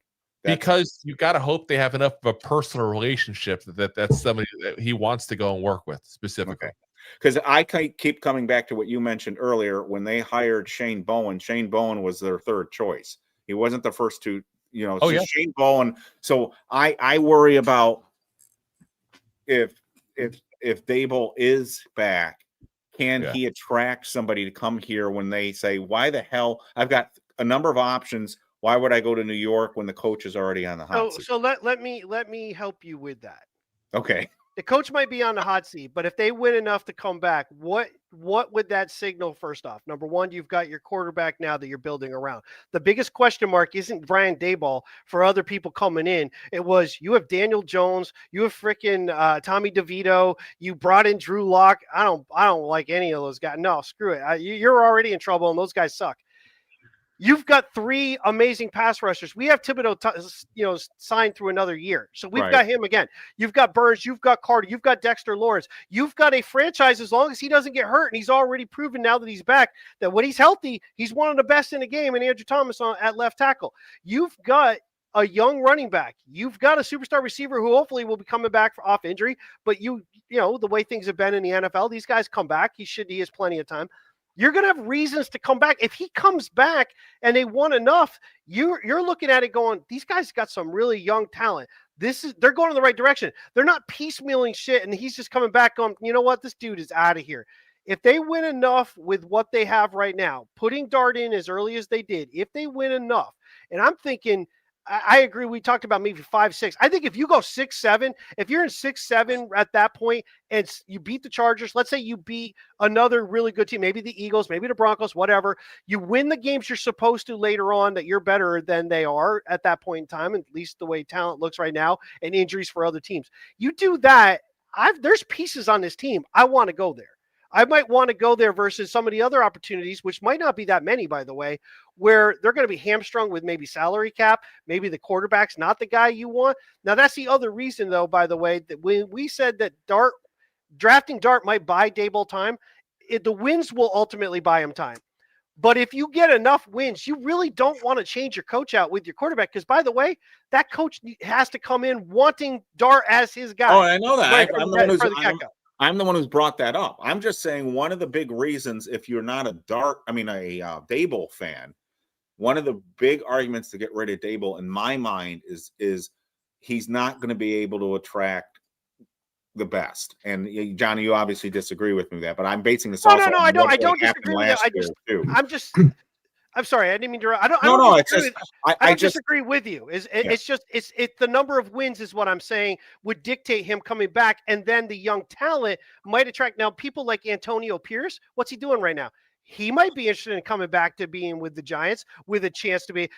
Because you got to hope they have enough of a personal relationship that's somebody that he wants to go and work with specifically.
Okay. Because I keep coming back to what you mentioned earlier when they hired Shane Bowen. Shane Bowen was their third choice. He wasn't the first to, Shane Bowen. So I worry about if Daboll is back, can he attract somebody to come here when they say, why the hell? I've got a number of options. Why would I go to New York when the coach is already on the hot seat?
So let me help you with that.
Okay.
The coach might be on the hot seat, but if they win enough to come back, what would that signal? First off, number one, you've got your quarterback now that you're building around. The biggest question mark isn't Brian Daboll for other people coming in. It was you have Daniel Jones, you have freaking Tommy DeVito, you brought in Drew Lock. I don't like any of those guys. No, screw it. You're already in trouble, and those guys suck. You've got 3 amazing pass rushers. We have Thibodeau, signed through another year. So we've got him again. You've got Burns. You've got Carter. You've got Dexter Lawrence. You've got a franchise as long as he doesn't get hurt. And he's already proven now that he's back that when he's healthy, he's one of the best in the game. And Andrew Thomas at left tackle. You've got a young running back. You've got a superstar receiver who hopefully will be coming back off injury. But the way things have been in the NFL, these guys come back. He has plenty of time. You're going to have reasons to come back. If he comes back and they won enough, you're looking at it going, these guys got some really young talent. They're going in the right direction. They're not piecemealing shit, and he's just coming back going, you know what? This dude is out of here. If they win enough with what they have right now, putting Dart in as early as they did, if they win enough, and I'm thinking – I agree. We talked about maybe 5-6. I think if you go 6-7, if you're in 6-7 at that point and you beat the Chargers, let's say you beat another really good team, maybe the Eagles, maybe the Broncos, whatever. You win the games you're supposed to later on that you're better than they are at that point in time, at least the way talent looks right now, and injuries for other teams. You do that. There's pieces on this team. I want to go there. I might want to go there versus some of the other opportunities, which might not be that many, by the way, where they're going to be hamstrung with maybe salary cap, maybe the quarterback's not the guy you want. Now, that's the other reason, though, by the way, that when we said that drafting Dart might buy Daboll time, the wins will ultimately buy him time. But if you get enough wins, you really don't want to change your coach out with your quarterback because, by the way, that coach has to come in wanting Dart as his guy.
Oh, I know that. I'm the one who's brought that up. I'm just saying one of the big reasons, if you're not a Daboll fan, one of the big arguments to get rid of Daboll, in my mind, is he's not going to be able to attract the best. And Johnny, you obviously disagree with me with that, but I'm basing this.
No, I don't disagree with that. I'm sorry, I didn't mean to. I don't disagree with you. It's just the number of wins is what I'm saying would dictate him coming back, and then the young talent might attract. Now, people like Antonio Pierce, what's he doing right now? He might be interested in coming back to being with the Giants with a chance to be,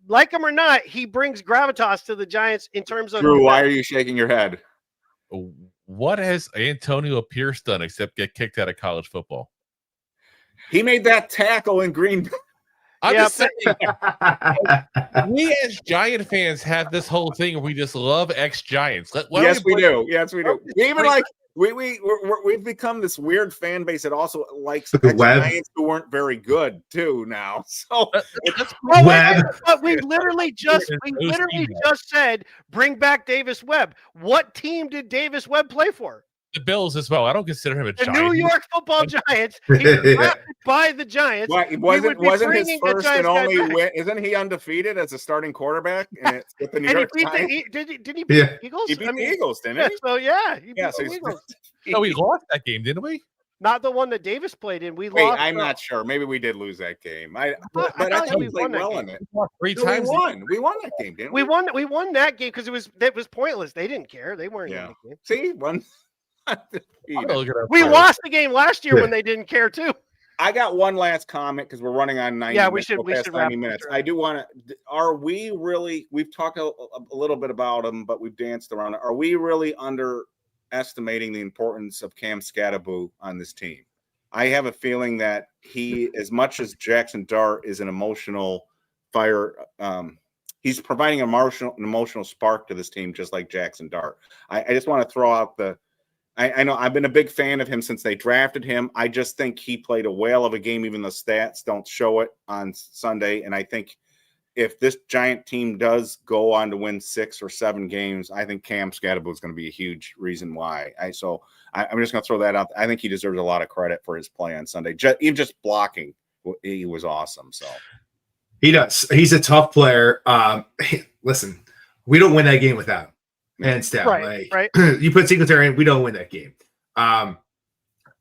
like him or not, he brings gravitas to the Giants in terms of.
Drew, why are you shaking your head?
What has Antonio Pierce done except get kicked out of college football?
He made that tackle in Green Bay.
I'm just saying, we as Giant fans have this whole thing where we just love ex-Giants.
Yes, we do. Yes, we do. Even like we've become this weird fan base that also likes Giants who weren't very good too now. So
but we literally just said bring back Davis Webb. What team did Davis Webb play for?
The Bills as well. I don't consider him a
the
Giant.
New York Football Giants. He was drafted by the Giants.
Well, wasn't his first and only win? Isn't he undefeated as a starting quarterback? And it's with the New York Giants.
Didn't he beat the Eagles?
He beat the Eagles, didn't he?
So yeah, he beat the Eagles.
No, we lost that game, didn't we?
Not the one that Davis played in.
I'm not sure. Maybe we did lose that game. But I thought we played well in it.
We won.
We won that game, didn't we?
We won that game because it was pointless. They didn't care. They weren't in the game.
See, one.
We lost the game last year when they didn't care too.
I got one last comment because we're running on 90 minutes. We should 90 minutes. I do want to. Are we really? We've talked a little bit about them, but we've danced around it. Are we really underestimating the importance of Cam Skattebo on this team? I have a feeling that he, as much as Jaxson Dart is an emotional fire, he's providing an emotional spark to this team, just like Jaxson Dart. I just want to throw out I know I've been a big fan of him since they drafted him. I just think he played a whale of a game, even the stats don't show it on Sunday. And I think if this Giant team does go on to win 6 or 7 games, I think Cam Skattebo is going to be a huge reason why. I'm just going to throw that out. I think he deserves a lot of credit for his play on Sunday. Even just blocking, he was awesome. So
he does. He's a tough player. Listen, we don't win that game without him. Hands down, right. You put Singletary in, we don't win that game. I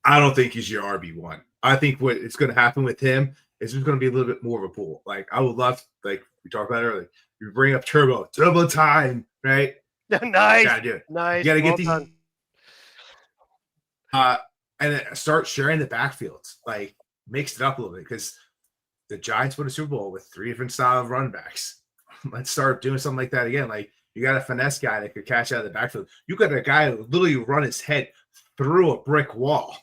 don't think he's your RB1. I think what is going to happen with him is there's going to be a little bit more of a pool. Like I would love, like we talked about earlier, you bring up turbo time, right?
Nice,
you gotta do it.
Nice,
you gotta get these, and then start sharing the backfields. Like mix it up a little bit because the Giants won a Super Bowl with 3 different style of run backs. Let's start doing something like that again. Like. You got a finesse guy that could catch out of the backfield. You got a guy who literally run his head through a brick wall.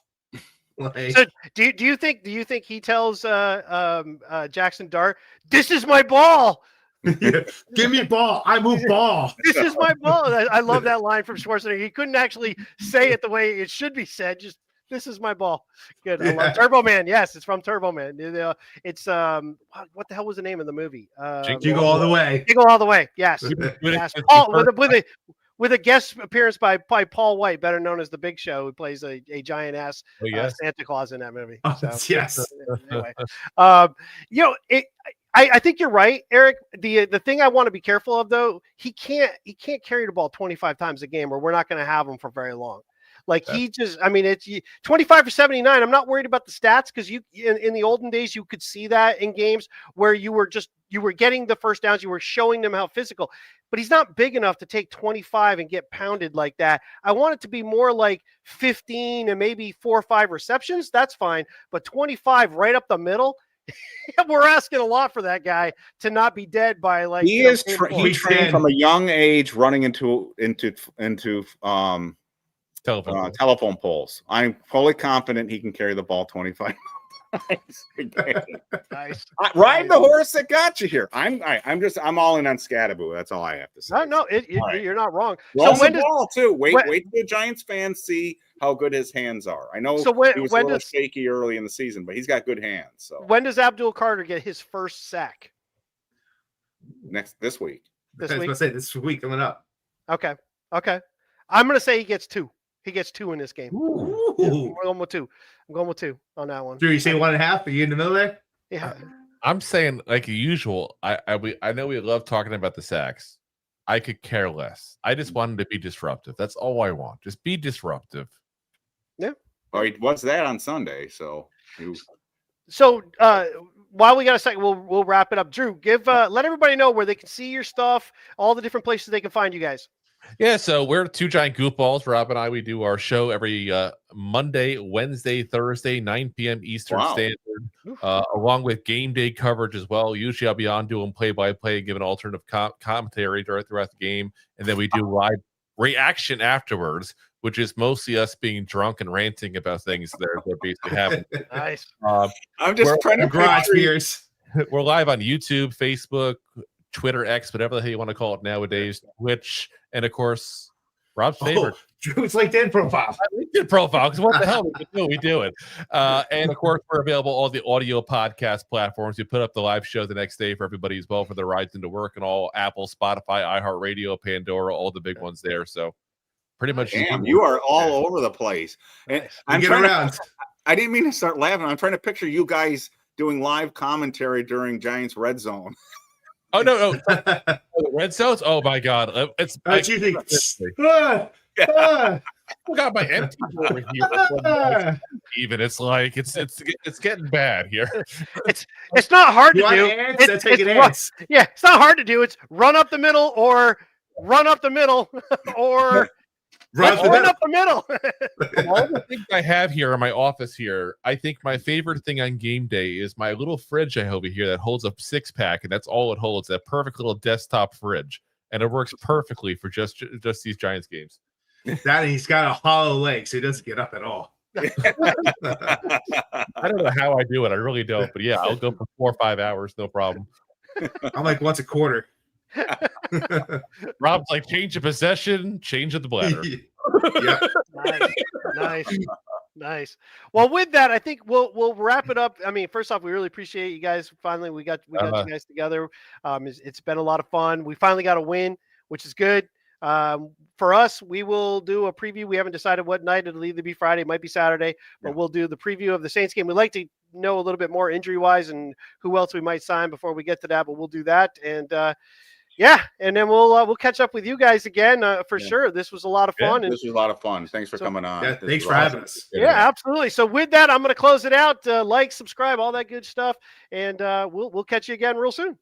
So do you think he tells Jaxson Dart, "This is my ball.
Give me ball. I move ball.
This is my ball." I love that line from Schwarzenegger. He couldn't actually say it the way it should be said. Just this is my ball. Good. I love Turbo Man. Yes, it's from Turbo Man. It's what the hell was the name of the movie?
Jingle All the Way.
Jingle All the Way. Yes. Yes. With a guest appearance by Paul White, better known as the Big Show, who plays a giant ass Santa Claus in that movie. So,
yes.
Anyway, I think you're right, Eric. The thing I want to be careful of though, he can't carry the ball 25 times a game, or we're not going to have him for very long. Like it's 25 for 79. I'm not worried about the stats because in the olden days, you could see that in games where you were getting the first downs. You were showing them how physical, but he's not big enough to take 25 and get pounded like that. I want it to be more like 15 and maybe 4 or 5 receptions. That's fine. But 25 right up the middle. We're asking a lot for that guy to not be dead by like
he trained from a young age running into telephone poles. I'm fully confident he can carry the ball 25
Nice.
Ride the horse that got you here. I'm all in on Skattebo. That's all I have to say.
No, you're not wrong.
So when does ball too? Wait till the Giants fans see how good his hands are. I know he was a little shaky early in the season, but he's got good hands. So
when does Abdul Carter get his first sack?
This week.
I was going to say this week coming up.
Okay. I'm going to say he gets 2. He gets 2 in this game.
Ooh.
Yeah, I'm going with 2. I'm going with 2 on that one.
Drew, you say 1.5? Are you in the middle there?
Yeah.
I'm saying, like usual, I know we love talking about the sacks. I could care less. I just wanted to be disruptive. That's all I want. Just be disruptive.
Yeah.
Well, he was that on Sunday, so.
So while we got a second, we'll wrap it up. Drew, let everybody know where they can see your stuff, all the different places they can find you guys.
Yeah, so we're Two Giant Goofballs. Rob and I, we do our show every Monday, Wednesday, Thursday, 9 p.m. Eastern Standard, along with game day coverage as well. Usually I'll be on doing play-by-play, giving alternative commentary throughout the game, and then we do live reaction afterwards, which is mostly us being drunk and ranting about things that are basically happening.
Nice.
I'm just trying to
garage beers.
We're live on YouTube, Facebook, Twitter, X, whatever the hell you want to call it nowadays, Twitch, and of course, Rob's favorite.
Drew's LinkedIn profile.
LinkedIn profile, because what the hell we do it. And of course, we're available all the audio podcast platforms. We put up the live show the next day for everybody as well for their rides into work and all Apple, Spotify, iHeartRadio, Pandora, all the big ones there. So pretty much.
Damn, you are all over the place. And I'm
get around.
I didn't mean to start laughing. I'm trying to picture you guys doing live commentary during Giants Red Zone.
Oh no! The Red Zones. Oh my God! It's.
You think?
I got my empty over here. Even it's like it's getting bad here.
It's not hard to do. Yeah, it's not hard to do. It's run up the middle or run up the middle or. Run up the middle.
All the things I have here in my office here, I think my favorite thing on game day is my little fridge I have over here that holds a 6-pack, and that's all it holds. That perfect little desktop fridge, and it works perfectly for just these Giants games.
That and he's got a hollow leg, so he doesn't get up at all.
I don't know how I do it. I really don't. But yeah, I'll go for 4 or 5 hours, no problem.
I'm like once a quarter.
Rob's like change of possession, change of the bladder.
Yeah. Nice. Well, with that, I think we'll wrap it up. I mean, first off, we really appreciate you guys. Finally, we got you guys together. It's been a lot of fun. We finally got a win, which is good. For us, we will do a preview. We haven't decided what night. It'll either be Friday, it might be Saturday, but we'll do the preview of the Saints game. We'd like to know a little bit more injury-wise and who else we might sign before we get to that, but we'll do that. And and then we'll catch up with you guys again for sure. This was a lot of fun.
This was a lot of fun. Thanks for coming on.
Yeah, thanks for having us.
Yeah, absolutely. So with that, I'm going to close it out. Like, subscribe, all that good stuff, and we'll catch you again real soon.